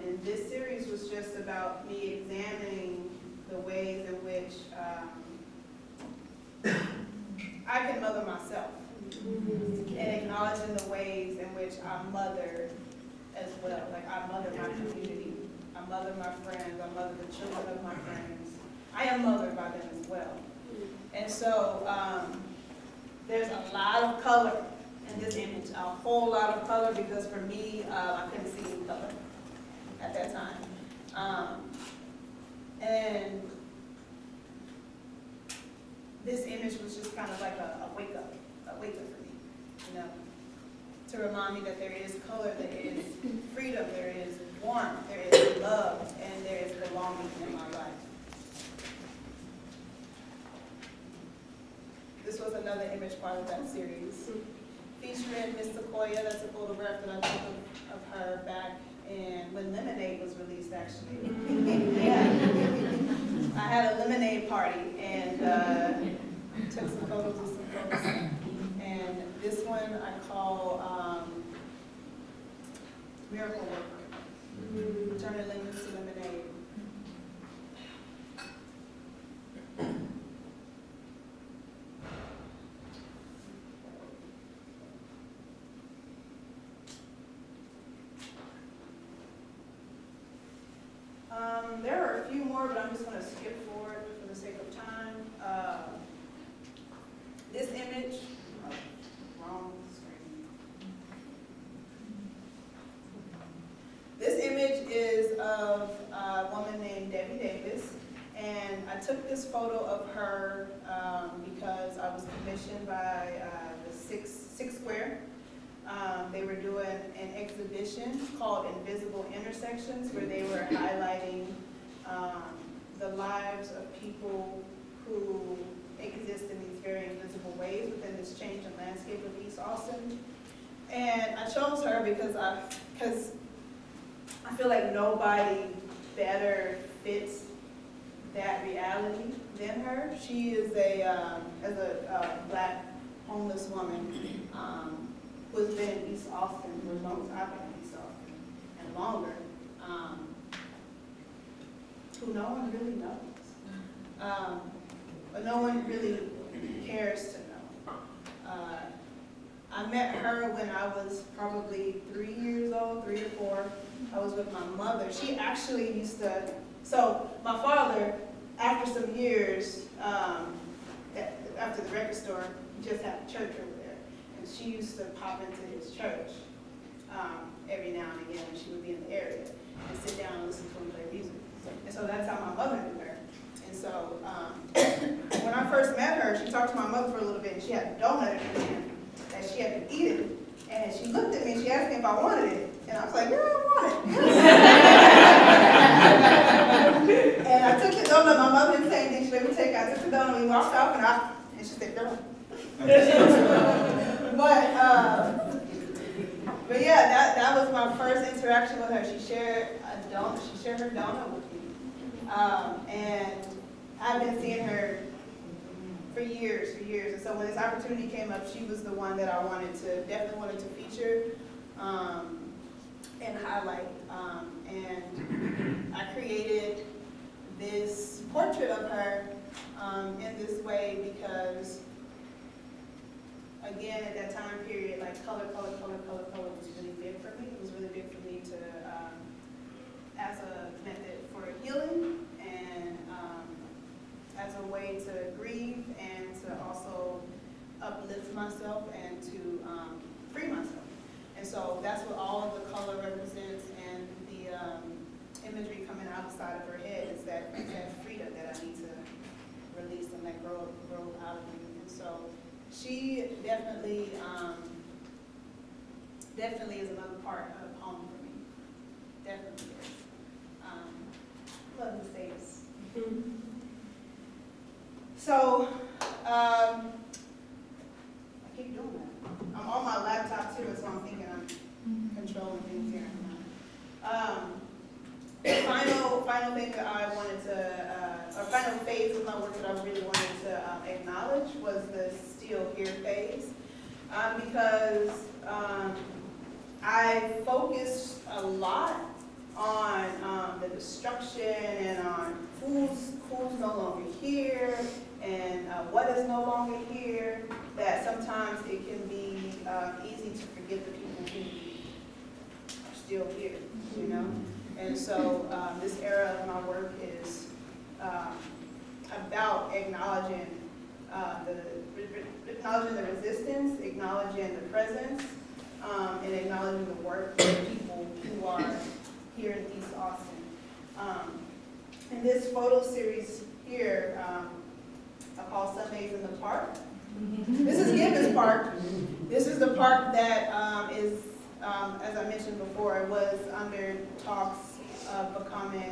And this series was just about me examining the ways in which I can mother myself. and acknowledging the ways in which I mother as well. Like I mother my community, I mother my friends, I mother the children of my friends. I am mothered by them as well. And so there's a lot of color in this image, a whole lot of color, because for me, I couldn't see any color at that time. And this image was just kind of like a wake up for me, you know, to remind me that there is color, there is freedom, there is warmth, there is love, and there is belonging in my life. This was another image part of that series. Featuring Miss Sequoia, that's a photograph that I took of her back when Lemonade was released, actually. Yeah. I had a Lemonade party and took some photos of some folks. And this one I call Miracle Worker, turning lemons to lemonade. There are a few more, but I'm just going to skip forward for the sake of time. This image, wrong screen. This image is of a woman named Debbie Davis, and I took this photo of her because I was commissioned by the Six Square. They were doing an exhibition called Invisible Intersections, where they were highlighting the lives of people who exist in these very invisible ways within this changing landscape of East Austin. And I chose her because I feel like nobody better fits that reality than her. She is as a Black homeless woman, who has been in East Austin for as long as I've been in East Austin, and longer, who no one really knows. But no one really cares to know. I met her when I was probably 3 years old, 3 or 4. I was with my mother. She actually used to, so my father, after some years, after the record store, just had a church over there. And she used to pop into his church every now and again when she would be in the area and sit down and listen to him play music. And so that's how my mother knew her. And so when I first met her, she talked to my mother for a little bit, and she had a donut in her hand that she had to eat it. And she looked at me and she asked me if I wanted it. And I was like, yeah, I want it. And I took the donut. My mother didn't say anything. She let me take it. I took the donut. We walked off, and she said, "Girl." But yeah, that was my first interaction with her. She shared her donut with me. And I've been seeing her for years. And so when this opportunity came up, she was the one that I definitely wanted to feature and highlight. And I created this portrait of her in this way because, again, at that time period, like color was really big for me. It was really big for me to, as a method for healing and as a way to grieve and to also uplift myself and to free myself. And so that's what all of the color represents, and the imagery coming out the side of her head is that freedom that I need to release and let grow out of me. And so she definitely is another part of home for me. Definitely is. Love the States. So, I keep doing that. I'm on my laptop too, so I'm thinking I'm controlling things here. The final thing that I wanted to, or final phase of my work that I really wanted to acknowledge was the Still Here phase, because I focused a lot on the destruction and on who's no longer here and what is no longer here, that sometimes it can be easy to forget the people who are still here, you know? And so this era of my work is about acknowledging the resistance, acknowledging the presence, and acknowledging the work of the people who are here in East Austin. In this photo series here, I call Sundays in the Park. This is Gibbons Park. This is the park that is, as I mentioned before, it was under talks of becoming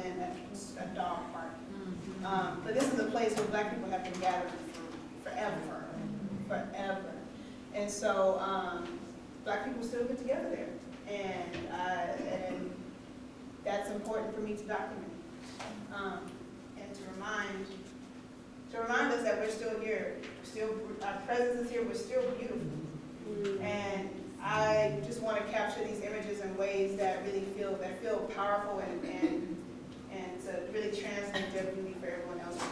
a dog park. But this is a place where Black people have been gathering forever. And so Black people still get together there. And that's important for me to document. And to remind us that we're still here. Our presence is here, we're still beautiful. And I just want to capture these images in ways that really feel powerful and to really translate their beauty for everyone else to see.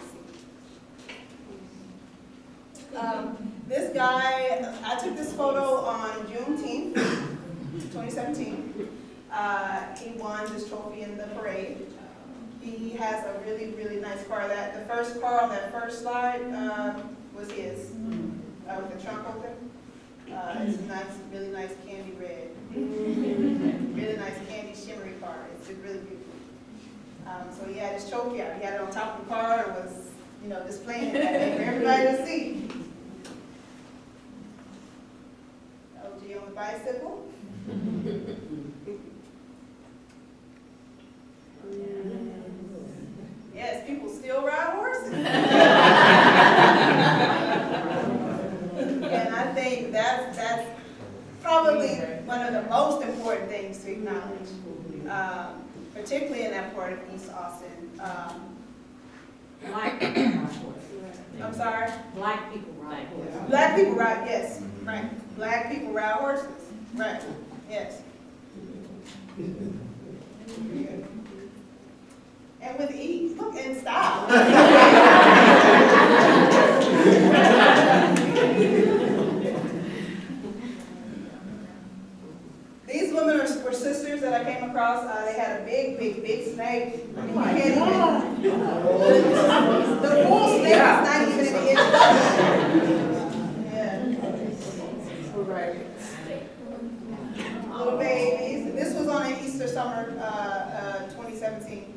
This guy, I took this photo on Juneteenth, 2017. He won this trophy in the parade. He has a really, really nice car. The first car on that first slide was his, with the trunk open. It's a nice, really nice candy red. Really nice candy shimmery car. It's just really beautiful. So he had his trophy out. He had it on top of the car and was, displaying it that day for everybody to see. LG on the bicycle. Yes, people still ride horses. And I think that's probably one of the most important things to acknowledge, particularly in that part of East Austin. Black people ride horses. I'm sorry? Black people ride horses. Black people ride, yes, right. Black people ride horses, right, yes. And with ease, look, and style. These women were sisters that I came across. They had a big snake. You can't even, the full snake is not even in the inch. Yeah. Right. Little babies. This was on an Easter summer, 2017.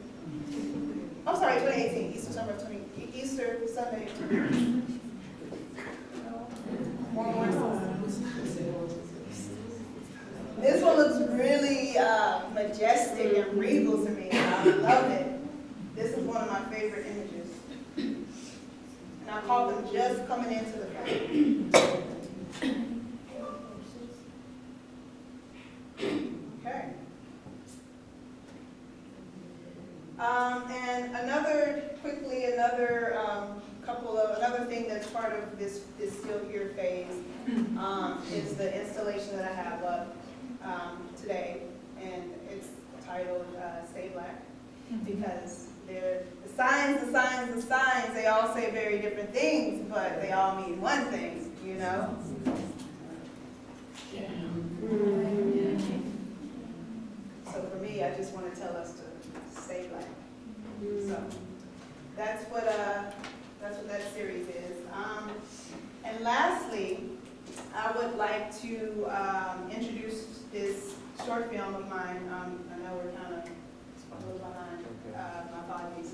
I'm sorry, 2018. Easter Sunday. This one looks really majestic and regal to me. I love it. This is one of my favorite images. And I call them just coming into the front. Okay. And another thing that's part of this Still Here phase is the installation that I have up today, and it's titled Stay Black, because the signs, they all say very different things, but they all mean one thing, you know? So for me, I just want to tell us to stay black. So that's what that series is. And lastly, I would like to introduce this short film of mine. I know we're kind of a little behind. My apologies.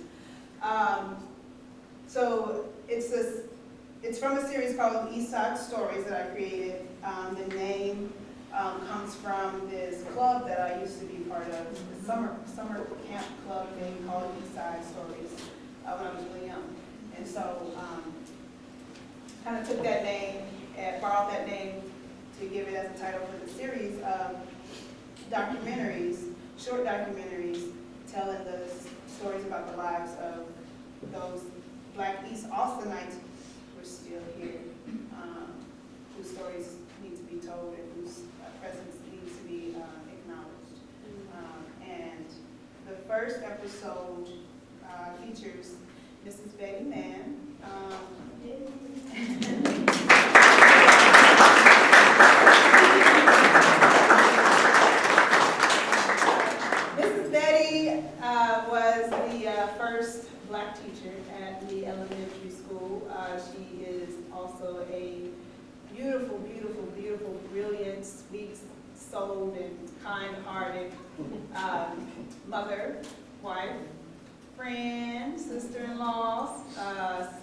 So it's from a series called East Side Stories that I created. The name comes from this club that I used to be part of, the summer camp club thing called East Side Stories when I was really young. And so kind of took that name and borrowed that name to give it as a title for the series of documentaries, short documentaries, telling the stories about the lives of those Black East Austinites who are still here, whose stories need to be told and whose presence needs to be acknowledged. And The first episode features Mrs. Betty Mann. Mrs. Betty was the first Black teacher at the elementary school. She is also a beautiful, beautiful, beautiful, brilliant, sweet-souled, and kind-hearted mother, wife, friend, sister-in-law,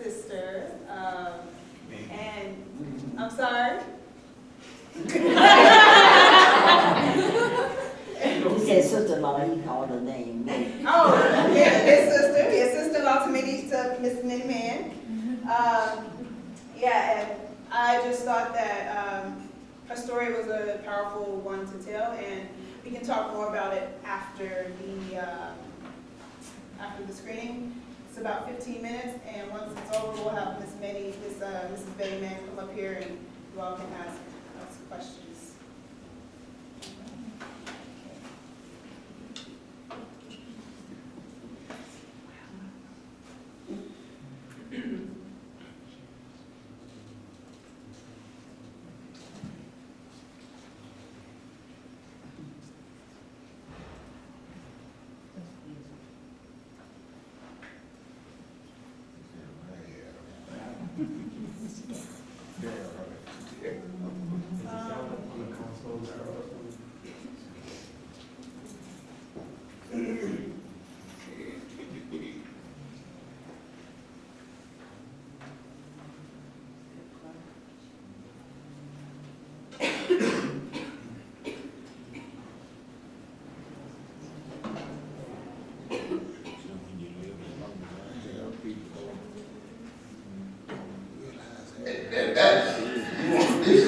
sister, and I'm sorry. He said sister-in-law, he called her name. Oh, yeah, his sister-in-law to Miss Minnie Man. Yeah, and I just thought that her story was a powerful one to tell, and we can talk more about it after the screening. It's about 15 minutes, and once it's over, we'll have Mrs. Betty Mann come up here, and you all can ask questions.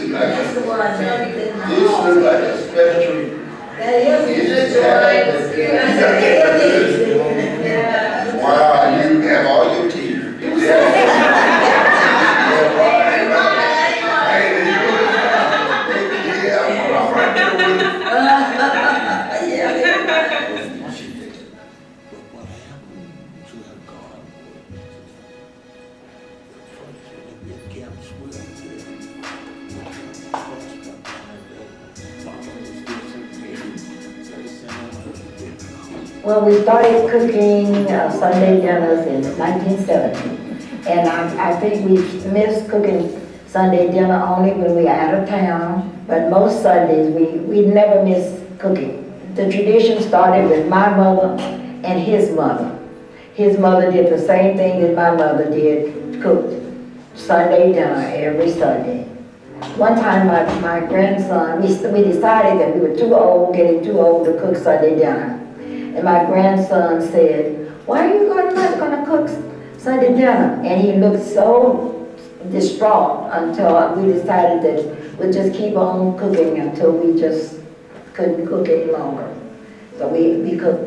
That's the one that this looks like a special. That is. Wow, you have all your teeth. Well, we started cooking Sunday dinners in 1970, and I think we missed cooking Sunday dinner only when we were out of town, but most Sundays we never missed cooking. The tradition started with my mother and his mother. His mother did the same thing that my mother did, cooked Sunday dinner every Sunday. One time my grandson, we decided that we were getting too old to cook Sunday dinner. And my grandson said, "Why are you not going to cook Sunday dinner?" And he looked so distraught until we decided that we'd just keep on cooking until we just couldn't cook any longer. So we cook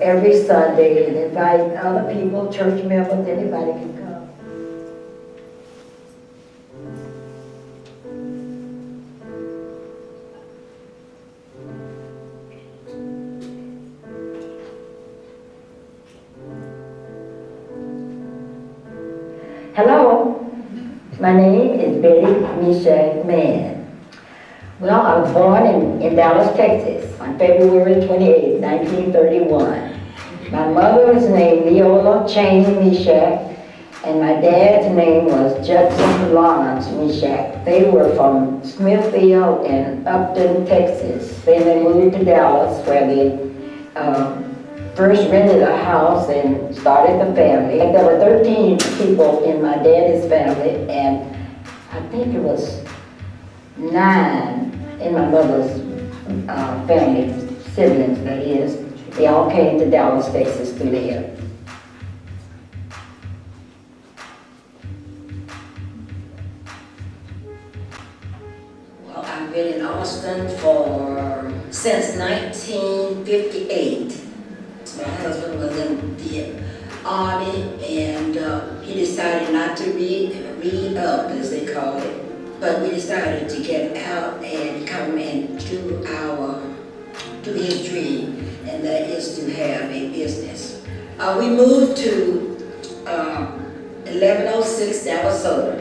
every Sunday and invite other people, church members, anybody can come. Hello, my name is Betty Meshach Mann. Well, I was born in Dallas, Texas on February 28, 1931. My mother was named Leola Cheney Meshach, and my dad's name was Judson Lawrence Meshach. They were from Smithfield and Upton, Texas. Then they moved to Dallas, where they first rented a house and started the family. And there were 13 people in my daddy's family, and I think it was 9 in my mother's family, siblings that is. They all came to Dallas, Texas to live. Well, I've been in Austin since 1958. My husband was in the Army, and he decided not to re-up, as they call it. But we decided to get out and come and do our to his dream, and that is to have a business. We moved to 1106 Diaspora,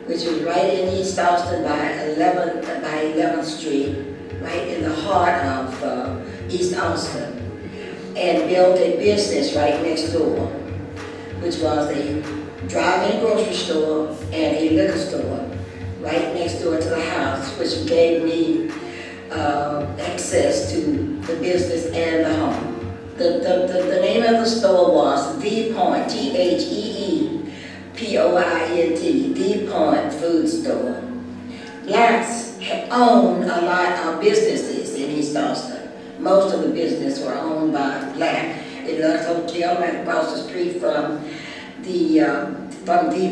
which is right in East Austin by 11th Street, right in the heart of East Austin, and built a business right next door, which was a drive-in grocery store and a liquor store right next door to the house, which gave me access to the business and the home. The name of the store was The Point, TheePoint, The Point Food Store. Blacks had owned a lot of businesses in East Austin. Most of the business were owned by black. It was a hotel right across the street from the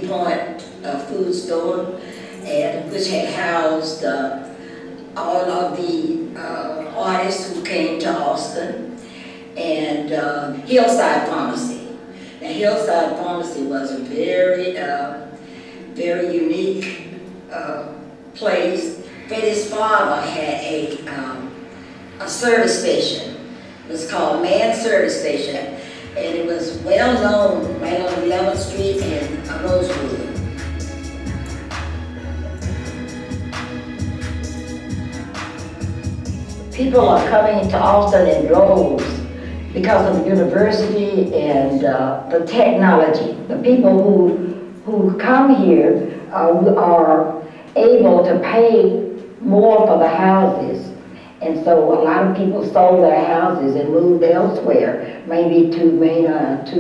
Point Food Store, and which had housed all of the artists who came to Austin, and Hillside Pharmacy. Now, Hillside Pharmacy was a very, very unique place. Freddie's father had a service station. It was called Man Service Station, and it was well known right on 11th Street and Rosewood. People are coming to Austin in droves because of the university and the technology. The people who come here are able to pay more for the houses. And so a lot of people sold their houses and moved elsewhere, maybe to Mena, to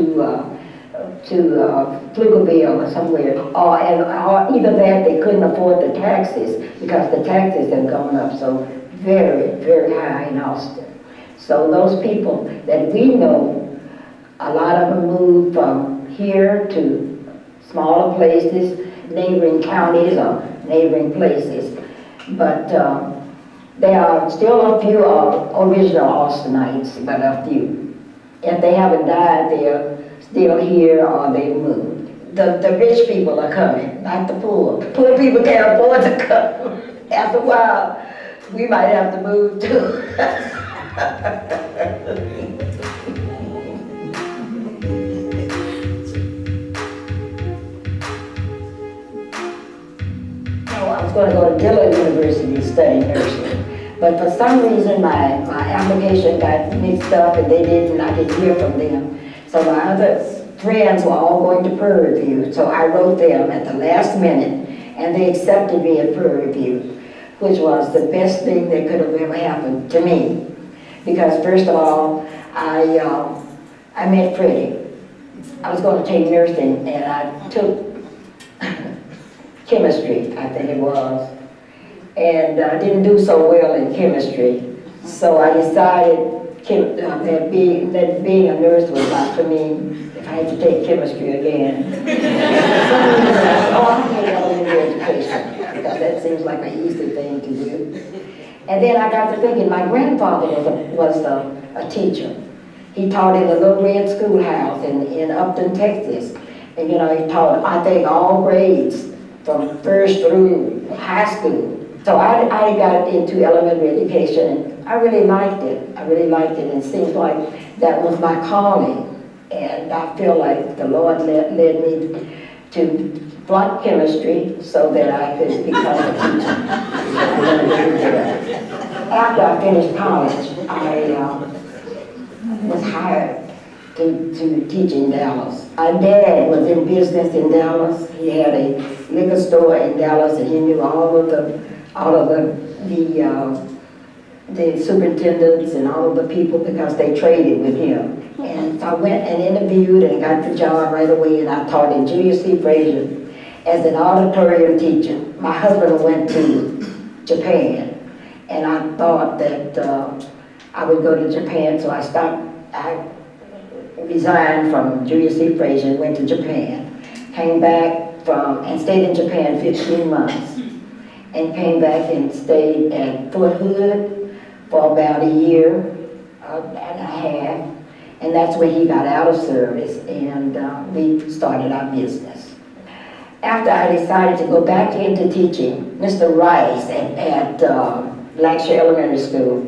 Pflugerville or somewhere. Or either that, they couldn't afford the taxes because the taxes have gone up so very, very high in Austin. So those people that we know, a lot of them moved from here to smaller places, neighboring counties or neighboring places. But there are still a few original Austinites, but a few. If they haven't died, they're still here or they moved. The rich people are coming, not the poor. Poor people can't afford to come. After a while, we might have to move too. I was going to go to Dillon University to study nursing, but for some reason my application got mixed up and I didn't hear from them. So my other friends were all going to Prairie View, so I wrote them at the last minute and they accepted me at Prairie View, which was the best thing that could have ever happened to me. Because first of all, I met Freddie. I was going to take nursing and I took chemistry, I think it was. And I didn't do so well in chemistry. So I decided that being a nurse was not for me if I had to take chemistry again. I take elementary education because that seems like an easy thing to do. And then I got to thinking, my grandfather was a teacher. He taught in the Little Red Schoolhouse in Upton, Texas. And he taught, I think, all grades from first through high school. So I got into elementary education and I really liked it. And it seemed like that was my calling. And I feel like the Lord led me to flunk chemistry so that I could become a teacher. After I finished college, I was hired to teach in Dallas. My dad was in business in Dallas. He had a liquor store in Dallas, and he knew all of the superintendents and all of the people because they traded with him. And so I went and interviewed and got the job right away, and I taught in Julius C. Frazier as an auditorium teacher. My husband went to Japan, and I thought that I would go to Japan, so I resigned from Julius C. Frazier and went to Japan. Came back and stayed in Japan 15 months. And came back and stayed at Fort Hood for about a year and a half. And that's when he got out of service and we started our business. After I decided to go back into teaching, Mr. Rice at Blackshear Elementary School,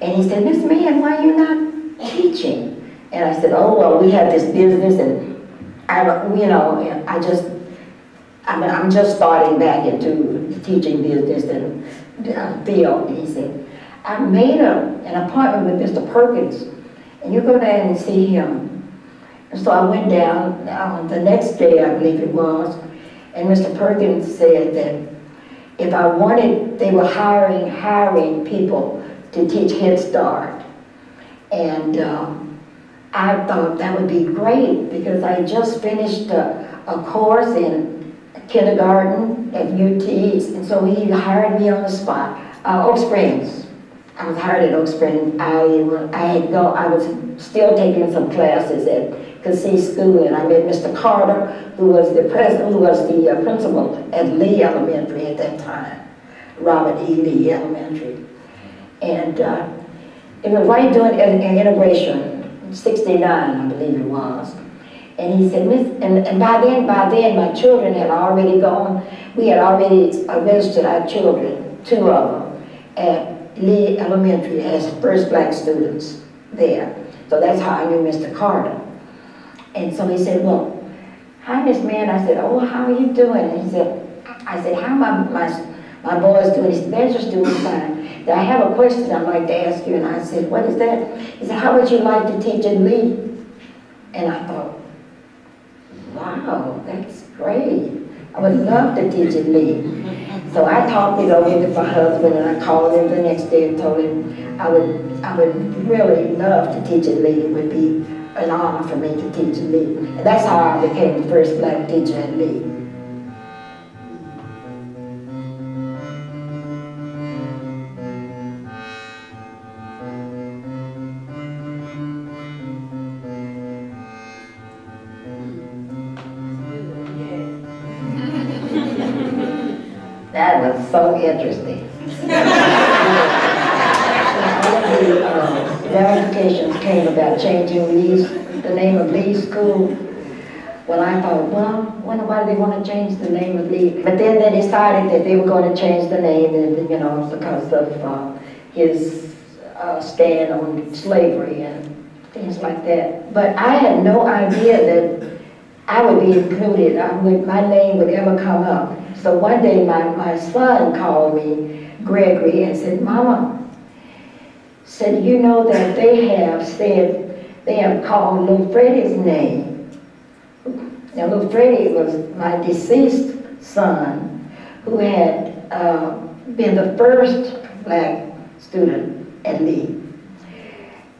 And he said, Miss Mann, why are you not teaching? And I said, oh, well, we have this business and I'm just starting back into the teaching business and field. And he said, I made an appointment with Mr. Perkins, and you go down and see him. And so I went down the next day, I believe it was, and Mr. Perkins said that if I wanted, they were hiring people to teach Head Start. And I thought that would be great because I just finished a course in kindergarten at UT, and so he hired me on the spot. Oak Springs. I was hired at Oak Springs. I was still taking some classes at Cassie School, and I met Mr. Carter, who was the principal at Lee Elementary at that time, Robert E. Lee Elementary. And it was right during integration, 69, I believe it was. And he said, and by then my children had already gone. We had already registered our children, 2 of them, at Lee Elementary as first black students there. So that's how I knew Mr. Carter. And so he said, well, hi, Miss Mann. I said, oh, how are you doing? And he said, I said, how my boys doing? He said, they're just doing fine. Then I have a question I'd like to ask you. And I said, what is that? He said, how would you like to teach at Lee? And I thought, wow, that's great. I would love to teach at Lee. So I talked it over with my husband, and I called him the next day and told him I would really love to teach at Lee. It would be an honor for me to teach at Lee. And that's how I became the first black teacher at Lee. That was so interesting. Verifications came about changing the name of Lee School. Well, I thought, well, why do they want to change the name of Lee? But then they decided that they were going to change the name, and because of his stand on slavery and things like that. But I had no idea that I would be included. My name would ever come up. So one day my son called me, Gregory, and said, Mama, said, you know that they have called little Freddie's name. Now little Freddie was my deceased son who had been the first black student at Lee.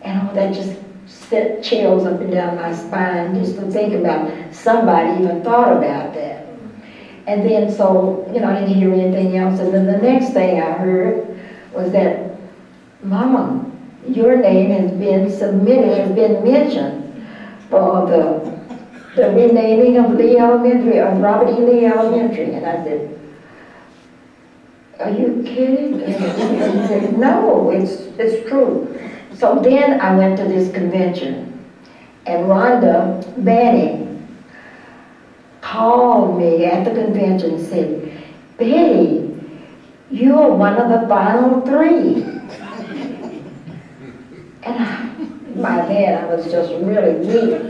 And that just set chills up and down my spine just to think about somebody even thought about that. And then so, I didn't hear anything else. And then the next thing I heard was that, Mama, your name has been submitted, has been mentioned for the renaming of Lee Elementary, of Robert E. Lee Elementary. And I said, are you kidding? And he said, no, it's true. So then I went to this convention, and Rhonda Manning called me at the convention and said, Betty, you're one of the final 3. And by then I was just really weak.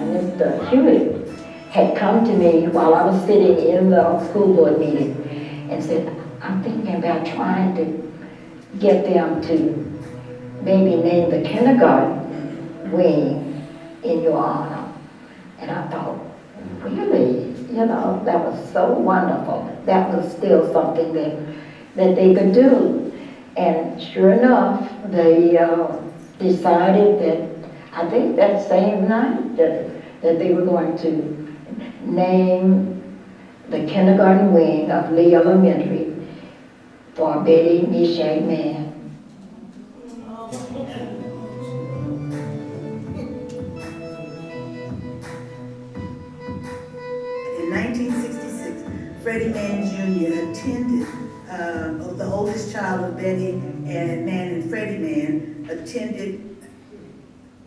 Mr. Hewitt had come to me while I was sitting in the school board meeting and said, I'm thinking about trying to get them to maybe name the kindergarten wing in your honor. And I thought, really? That was so wonderful. That was still something that they could do. And sure enough, they decided that, I think that same night, that they were going to name the kindergarten wing of Lee Elementary for Betty Meshach Mann. In 1966, Freddie Mann Jr. attended the oldest child of Betty and Mann and Freddie Mann,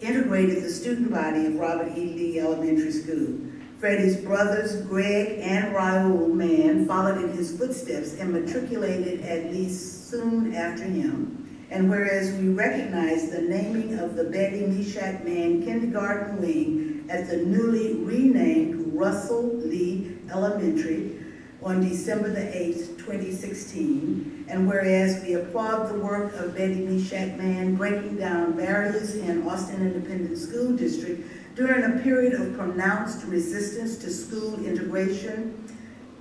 integrated the student body of Robert E. Lee Elementary School. Freddie's brothers, Greg and Raul Mann, followed in his footsteps and matriculated at least soon after him. And whereas we recognize the naming of the Betty Meshach Mann Kindergarten Wing at the newly renamed Russell Lee Elementary on December the 8th, 2016, and whereas we applaud the work of Betty Meshach Mann breaking down barriers in Austin Independent School District during a period of pronounced resistance to school integration,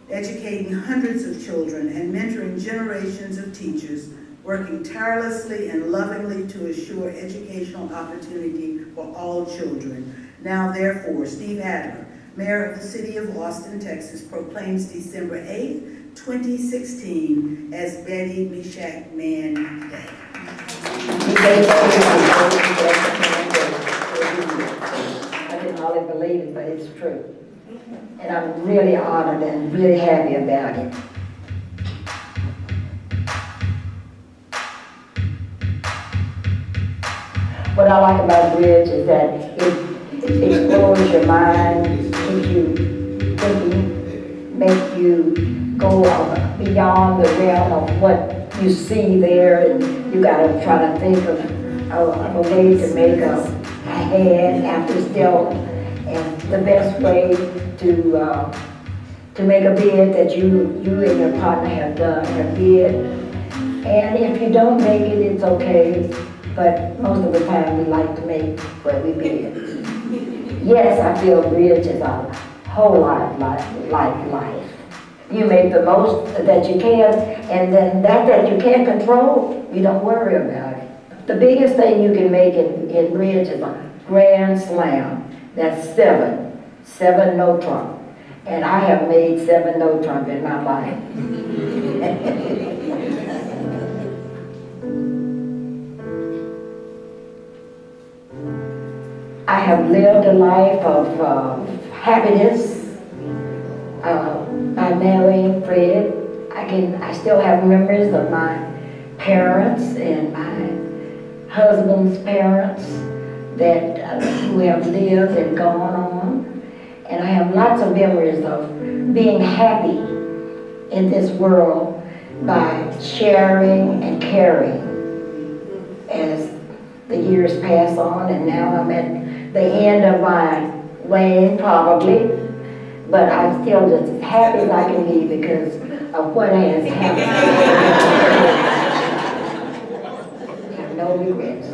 educating hundreds of children and mentoring generations of teachers, working tirelessly and lovingly to assure educational opportunity for all children. Now therefore, Steve Adler, Mayor of the City of Austin, Texas, proclaims December 8th, 2016 as Betty Meshach Mann Day. I didn't hardly believe it, but it's true. And I'm really honored and really happy about it. What I like about Bridge is that it explores your mind, keeps you thinking, makes you go beyond the realm of what you see there, and you gotta try to think of a way to make a hand after still, and the best way to make a bid that you and your partner have done a bid. And if you don't make it, it's okay. But most of the time, we like to make what we bid. Yes, I feel Bridge is a whole lot like life. You make the most that you can, and then that you can't control, you don't worry about it. The biggest thing you can make in Bridge is a grand slam. That's 7 no trump. And I have made 7 no trump in my life. I have lived a life of happiness. By marrying Fred, I still have memories of my parents and my husband's parents that who have lived and gone on. And I have lots of memories of being happy in this world by sharing and caring as the years pass on, and now I'm at the end of my lane probably, but I'm still just as happy as I can be because of what has happened. I have no regrets.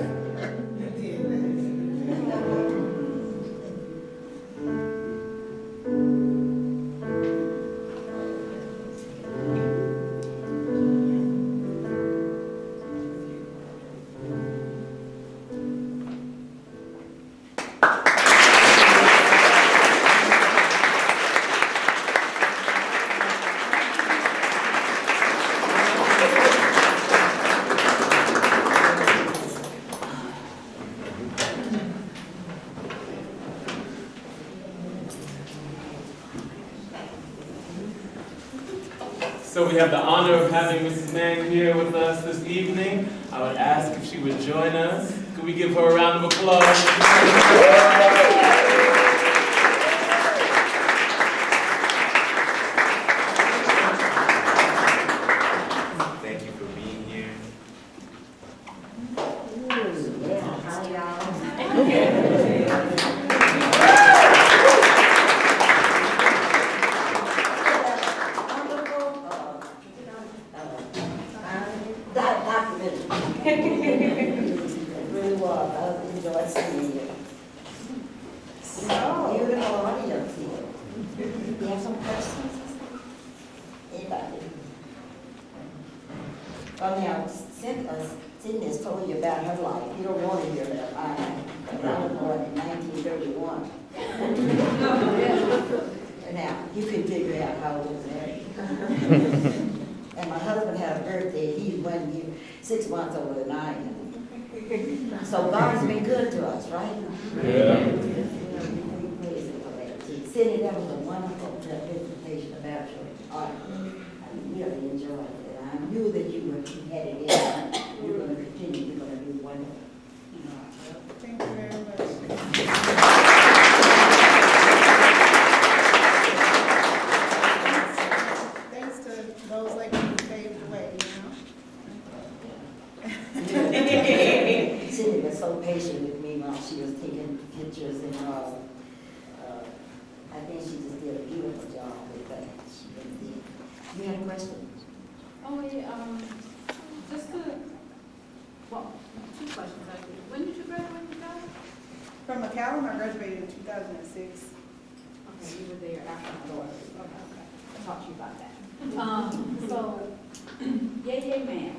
So we have the honor of having Mrs. Mann here with us this evening. I would ask if she would join us. Could we give her a round of applause? Thank you for being here. Really was. I enjoyed seeing you. Beautiful audience here. You have some questions? Anybody? Well, now, Sydney's told you about her life. You don't want to hear that. I was born in 1931. Now, you can figure out how old was married. And my husband had a birthday. He's 1 year, 6 months older than I am. So God's been good to us, right? Yeah. Cindy, that was a wonderful presentation about your art. I really enjoyed it. I knew that you had it in. You're gonna continue, you're gonna do wonderful. Thank you very much. Thanks to those like you who paved the way, Cindy was so patient with me while she was taking pictures and I think she just did a beautiful job with that. She really did. You had a question? Oh, yeah, just to, well, two questions actually. When did you graduate from college? From McCallum, I graduated in 2006. Okay, you were there after my daughter. Okay. I'll talk to you about that. So, Yay Man.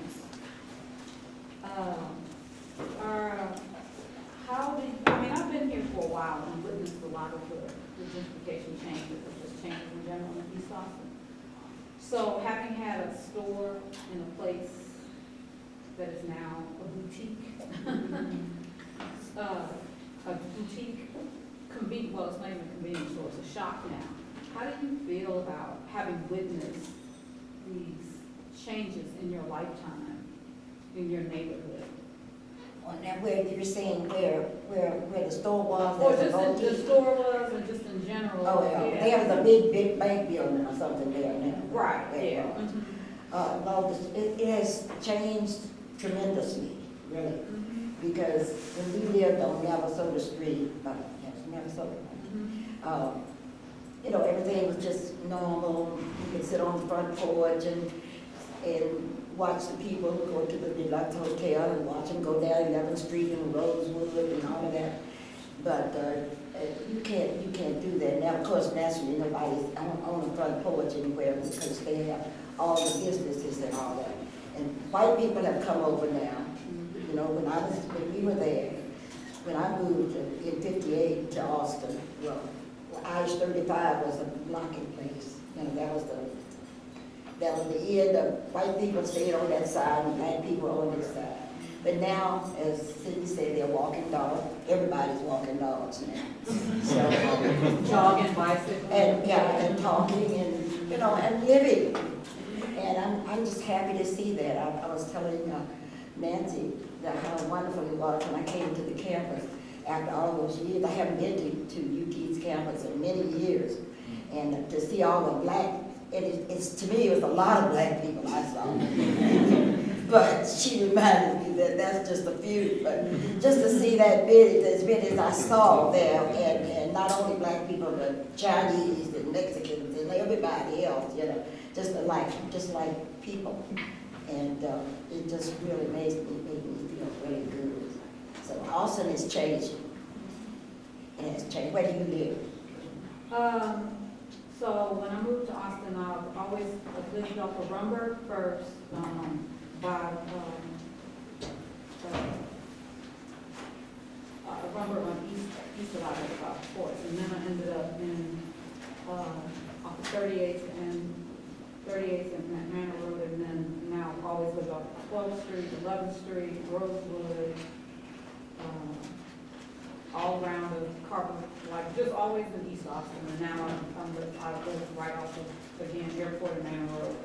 I've been here for a while and witnessed a lot of the gentrification changes, or just changes in general in East Austin. So having had a store in a place that is now a boutique, well, it's not even a convenience store, it's a shop now. How do you feel about having witnessed these changes in your lifetime, in your neighborhood? On that, where you're saying where the store was? Or there's a just the boutique. store was, and just in general? Oh, yeah, there was a big bank building or something there now. Right, There yeah. was. Mhm. Well, it has changed tremendously, really, because when we lived on Navasota Street, Navasota, Mhm. you know, everything was just normal. You could sit on the front porch and watch the people go to the Deluxe Hotel and watch them go down 11th Street and Rosewood and all of that. But you can't do that now. Of course, naturally, nobody's on the front porch anywhere because they have all the businesses and all that. And white people have come over now. You know, when we were there, when I moved in '58 to Austin, well, I-35 was a blocking place. You know, that was the end of white people stayed on that side and black people on this side. But now, as Cindy said, they're walking dogs. Everybody's walking dogs now. So, Jogging, bicycling. and talking and, you know, and living. And I'm just happy to see that. I was telling Nancy that how wonderful it was when I came to the campus after all those years. I haven't been to UT's campus in many years. And to see all the black, it's to me, it was a lot of black people I saw. But she reminded me that that's just a few. But just to see that bit, as many as I saw there, and not only black people, but Chinese and Mexicans and everybody else, you know, just like people. And it just really made me feel really good. So Austin is changing. It has changed. Where do you live? So when I moved to Austin, I've always lived off of Rumber first, by Rumber on east of about Forts, and then I ended up in off of 38th and Manor Road, and then now I've always lived off of 12th Street, 11th Street, Rosewood, all around the Carver, like just always in East Austin, and now I live right off of, again, Airport and Manor Road.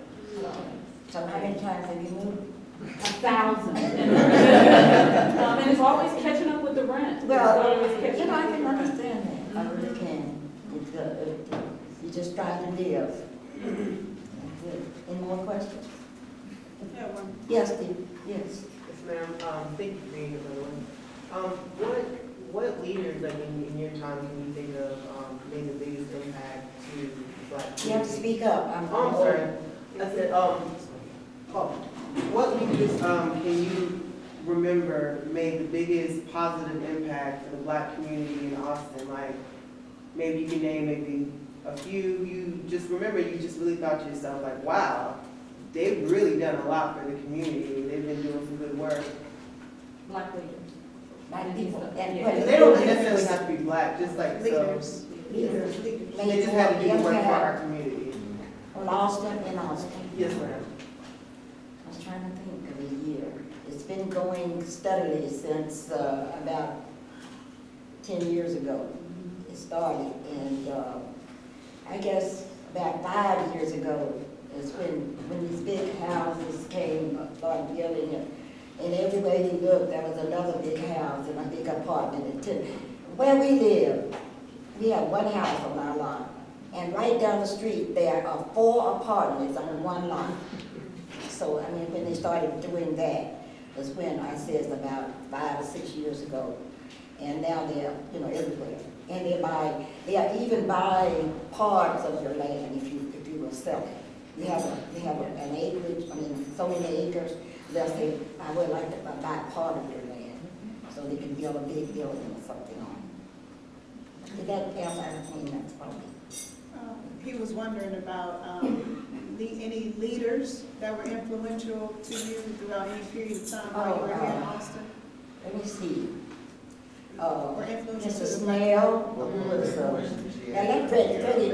So how many times have you moved? 1,000. And it's always catching up with the rent. Well, It's always catching you know, I up with can the rent. understand that. I really can. You just try to live. Any more questions? Yeah, one. Yes, Steve. Yes. Yes, ma'am. Thank you for being here, by the way. What leaders, like in your time, can you think of made the biggest impact to Black You have to speak up. I'm sorry. I said, what leaders can you remember made the biggest positive impact for the Black community in Austin? Like, maybe you can name maybe a few. You just remember, you just really thought to yourself, like, wow, they've really done a lot for the community. They've been doing some good work. Black leaders. Black people. And Yeah. They don't necessarily have to be Black, just like Leaders. Leaders. They just have to do the work for our community. On Austin and Austin. Yes, ma'am. I was trying to think of a year. It's been going steadily since about 10 years ago. It started, and I guess about 5 years ago, is when these big houses came, started building it. And everywhere you looked, there was another big house and a big apartment. Where we live, we have one house on our lot. And right down the street, there are 4 apartments on one lot. So, I mean, when they started doing that, was when I said about 5 or 6 years ago. And now they're, everywhere. And they are even buying parts of your land if you will sell it. They have an acreage, so many acres. They'll say, I would like to buy part of your land, so they can build a big building or something on it. Did that answer anything? That's probably. He was wondering about any leaders that were influential to you throughout any period of time while you were here in Austin? Let me see. Or influential to Mrs. the Snell, who was, now let Freddie,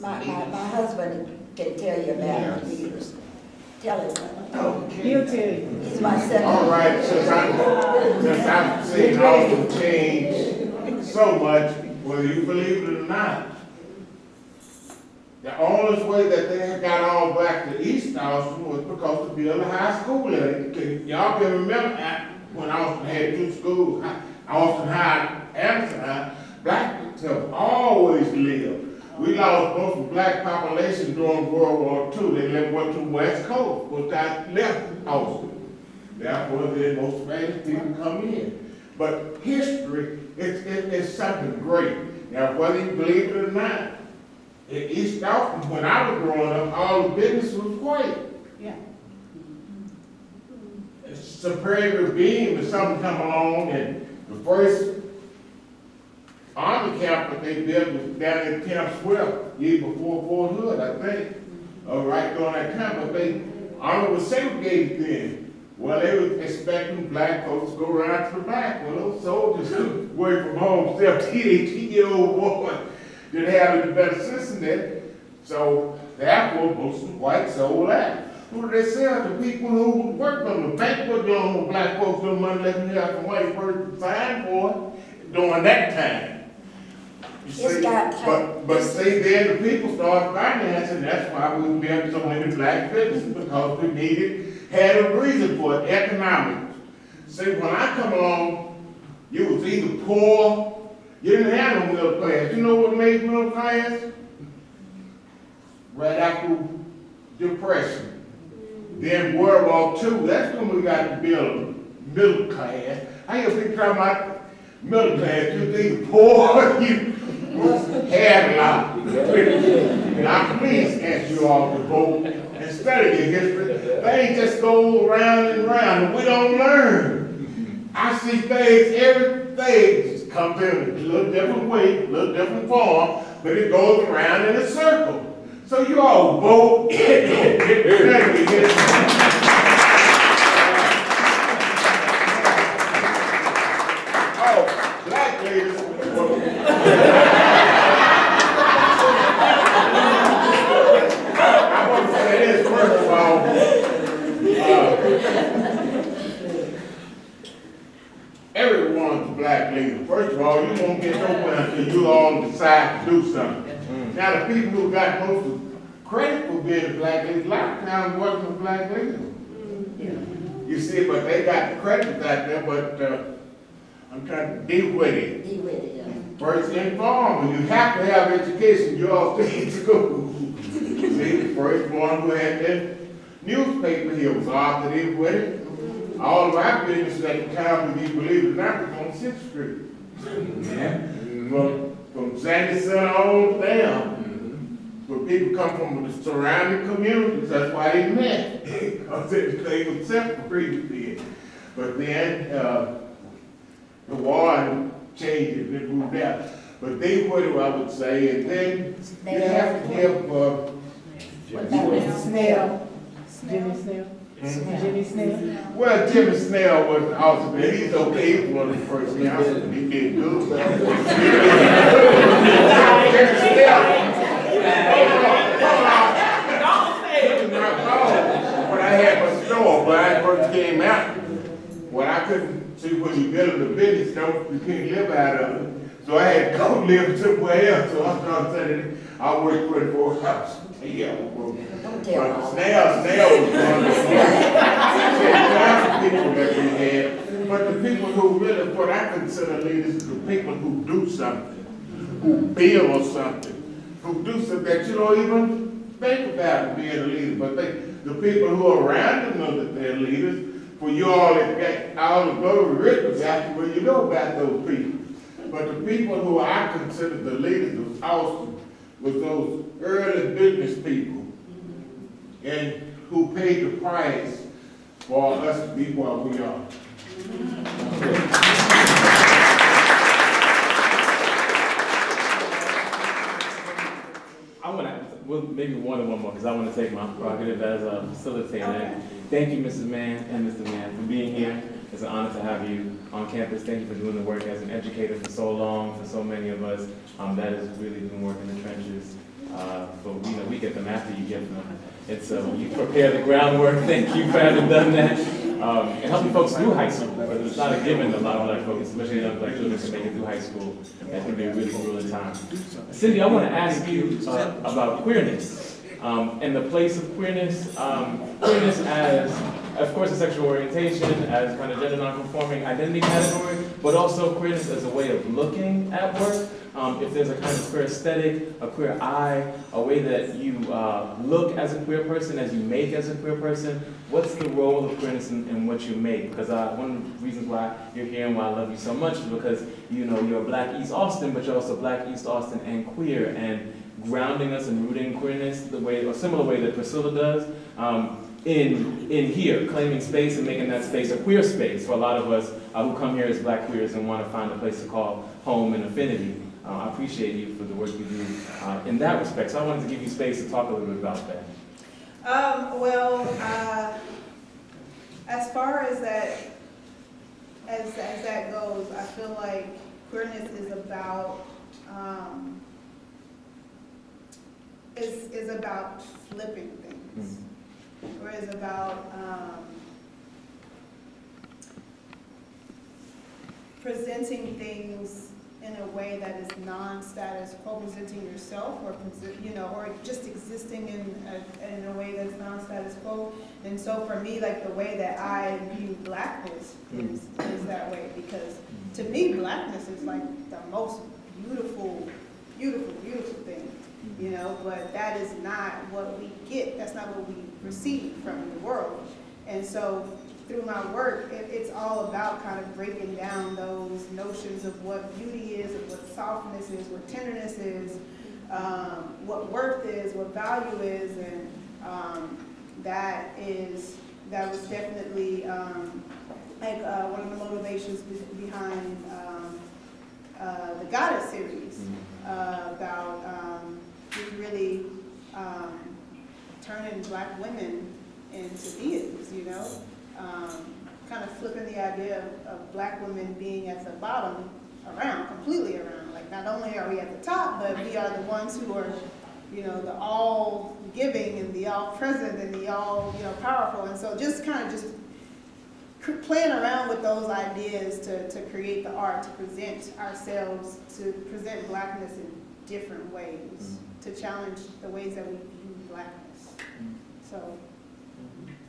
my husband can tell you about leaders. Tell him. He'll tell you. He's my second. All right, since I've seen Austin change so much, whether you believe it or not, the only way that they got all back to East Austin was because to build a high school there. Y'all can remember when Austin had 2 schools, Austin High and Anderson High, black people have always lived. We lost most of the black population during World War II. They went to the West Coast, which I left Austin. Therefore, then most Spanish people come in. But history is something great. Now, whether you believe it or not, in East Austin, when I was growing up, all the business was white. Yeah. Superior Beam or something come along, and the first Army camp that they built was down at Camp Swift, year before Fort Hood, I think. Right during that time, but Army was segregated then. Well, they were expecting black folks to go around to the back. Well, those soldiers away from home, 17, 18-year-old boy, didn't have any better sense than that. So, therefore, most of the whites sold out. Who did they sell? The people who worked on the bank, put on black folks no money left in there from white person signed for it during that time. You see, but see, then the people started financing. That's why we built so many black businesses, because we had a reason for it, economics. See, when I come along, you was either poor, you didn't have no middle class. You know what made middle class? Right after Depression. Then World War II, that's when we got to build middle class. I hear people talking about middle class, you either poor, you had a lot. And I please ask you all to vote and study your history. Things just go around and around, and we don't learn. I see things, everything just comes in a little different way, a little different form, but it goes around in a circle. So you all vote and study your history. Oh, black ladies. I want to say this first of all. Everyone's a black leader. First of all, you won't get nowhere until you all decide to do something. Now, the people who got most of the credit for being a black leader, a lot of times wasn't a black leader. You see, but they got the credit out there, but I'm trying to deal with it. Deal with it, yeah. First informed, you have to have education, you all stay in school. See, the first one who had that newspaper here was Arthur D. with it. All of our business at the time, if you believe it or not, was on 6th Street. Yeah. From Sandy Center on down. But people come from the surrounding communities, that's why they met. Because they were separated then. But then, the war changed it, it moved out. But they were, I would say, and then you have to give, Snell. Jimmy Snell? Jimmy Snell? well, Jimmy Snell was awesome, and he's okay, he was one of the first guys, he did good. Jimmy Snell. When I had my store, when I first came out, when I couldn't see when you build a business, you couldn't live out of it. So I had to go live somewhere else, so I started saying, I worked 24 hours. Yeah, well, Don't tell but all. Snell was one of the people that we had. But the people who really, what I consider leaders, is the people who do something, who build something, who do something that you don't even think about being a leader. But the people who are around them know that they're leaders. For you all that got all the glory written about you, well, you know about those people. But the people who I consider the leaders was awesome, was those early business people, and who paid the price for us to be where we are. I want to, well, maybe one more, because I want to take my prerogative as a facilitator. And thank you, Mrs. Mann and Mr. Mann, for being here. It's an honor to have you on campus. Thank you for doing the work as an educator for so long, for so many of us. That is really doing work in the trenches. But we get them after you get them. It's you prepare the groundwork. Thank you for having done that. And helping folks through high school, because it's not a given. A lot of black folks, especially young black children, can make it through high school. It's going to be a really grueling time. Cindy, I want to ask you about queerness and the place of queerness. Queerness as, of course, a sexual orientation, as kind of gender non-conforming identity category, but also queerness as a way of looking at work. If there's a kind of queer aesthetic, a queer eye, a way that you look as a queer person, as you make as a queer person, what's the role of queerness in what you make? Because one of the reasons why you're here and why I love you so much is because you're Black East Austin, but you're also Black East Austin and queer, and grounding us and rooting queerness the way, or similar way that Priscilla does, in here, claiming space and making that space a queer space for a lot of us who come here as Black queers and want to find a place to call home and affinity. I appreciate you for the work you do in that respect. So I wanted to give you space to talk a little bit about that. As far as that, as that goes, I feel like queerness is about is about flipping things, or is about presenting things in a way that is non-status quo, presenting yourself, or or just existing in a way that's non-status quo. And so for me, like, the way that I view Blackness is that way, because to me, Blackness is like the most beautiful, beautiful, beautiful thing, but that is not what we get. That's not what we receive from the world. And so through my work, it's all about kind of breaking down those notions of what beauty is, of what softness is, what tenderness is, what worth is, what value is, and that was definitely one of the motivations behind the Goddess series, about just really turning Black women into deities, kind of flipping the idea of Black women being at the bottom completely around. Like, not only are we at the top, but we are the ones who are, the all giving and the all present and the all, powerful. And so just kind of playing around with those ideas to create the art, to present ourselves, to present Blackness in different ways, to challenge the ways that we view Blackness. So.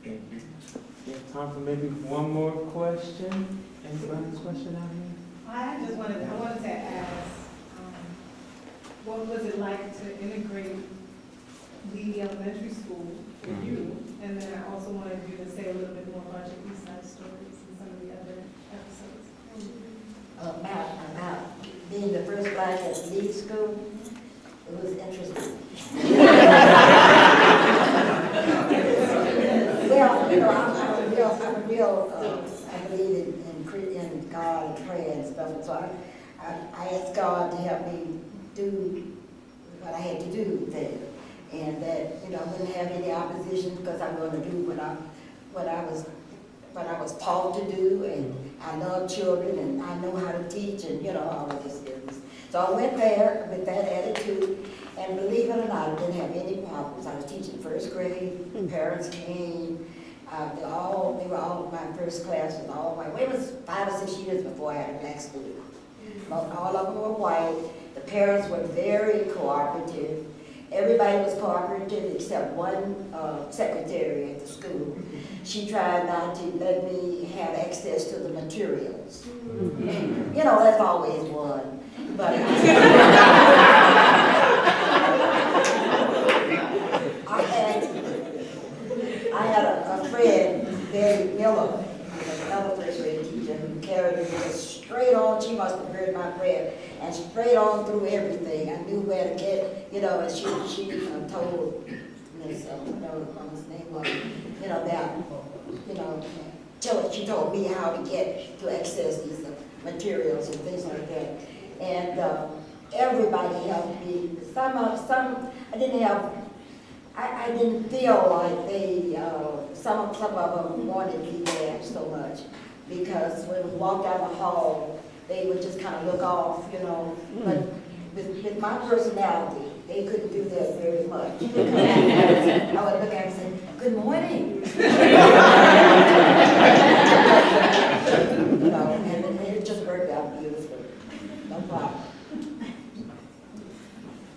Thank you. We have time for maybe one more question. Anybody's question out here? I wanted to ask, what was it like to integrate the elementary school for you? And then I also wanted you to say a little bit more about your East Side stories and some of the other episodes. About being the first Black at lead school, it was interesting. Well, I'm real, I believe in God and prayer and stuff, and so I asked God to help me do what I had to do there. And that, I wouldn't have any opposition, because I'm going to do what I was taught to do, and I love children, and I know how to teach, and all of this business. So I went there with that attitude, and believe it or not, I didn't have any problems. I was teaching first grade, parents came, they were all my first class, it was 5 or 6 years before I had a Black student. All of them were white. The parents were very cooperative. Everybody was cooperative except one secretary at the school. She tried not to let me have access to the materials. You know, that's always one. But I had a friend, Betty Miller, another first grade teacher, who carried me just straight on. She must have heard my prayer, and straight on through everything. I knew where to get, you know, and she told Miss, what his name was, you know, that, you know, she told me how to get to access these materials and things like that. And everybody helped me. Some I didn't have. I didn't feel like they, some of them wanted me there so much, because when we walked down the hall, they would just kind of look off, you know. But with my personality, they couldn't do that very much. I would look at them and say, "Good morning." You know, and it just worked out beautifully. No problem.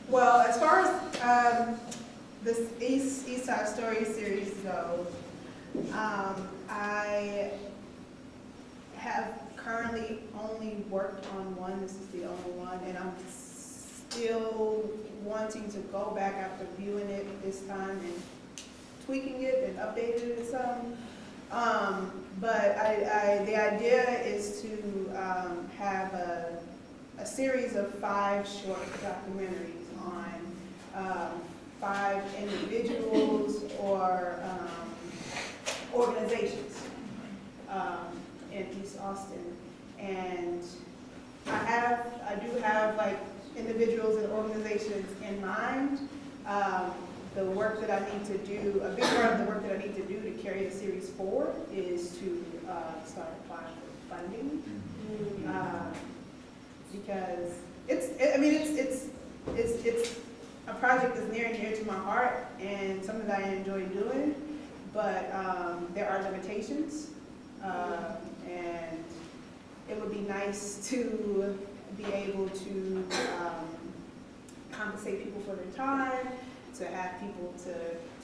Well, as far as this East Side Stories series goes, I have currently only worked on one. This is the only one, and I'm still wanting to go back after viewing it this time and tweaking it and updating it some. But the idea is to have a series of 5 short documentaries on 5 individuals or organizations in East Austin. And I do have like individuals and organizations in mind. The work that I need to do, a big part of the work that I need to do to carry the series forward is to start applying for funding. Because it's a project that's near and dear to my heart and something that I enjoy doing, but there are limitations, and it would be nice to be able to compensate people for their time, to have people to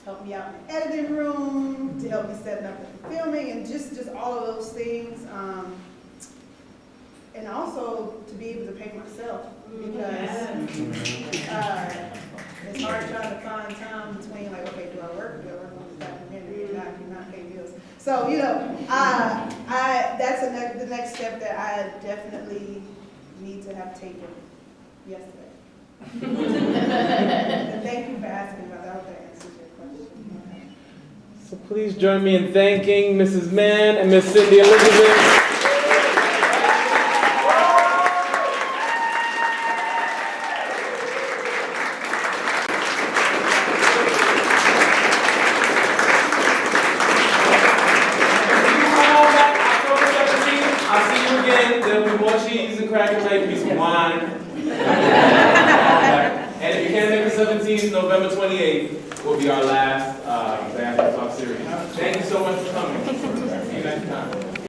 help me out in the editing room, to help me set up the filming, and just all of those things. And also to be able to pay myself, because it's hard trying to find time between, like, okay, do I work on this documentary and not pay bills? So, you know, that's the next step that I definitely need to have taken yesterday. And thank you for asking about that. I hope that answers your question. So please join me in thanking Mrs. Mann and Miss Cindy Elizabeth. Cheese and crackers, maybe some wine. And if you can't make the 17th, November 28th will be our last Diaspora Talk series. Thank you so much for coming. See you next time.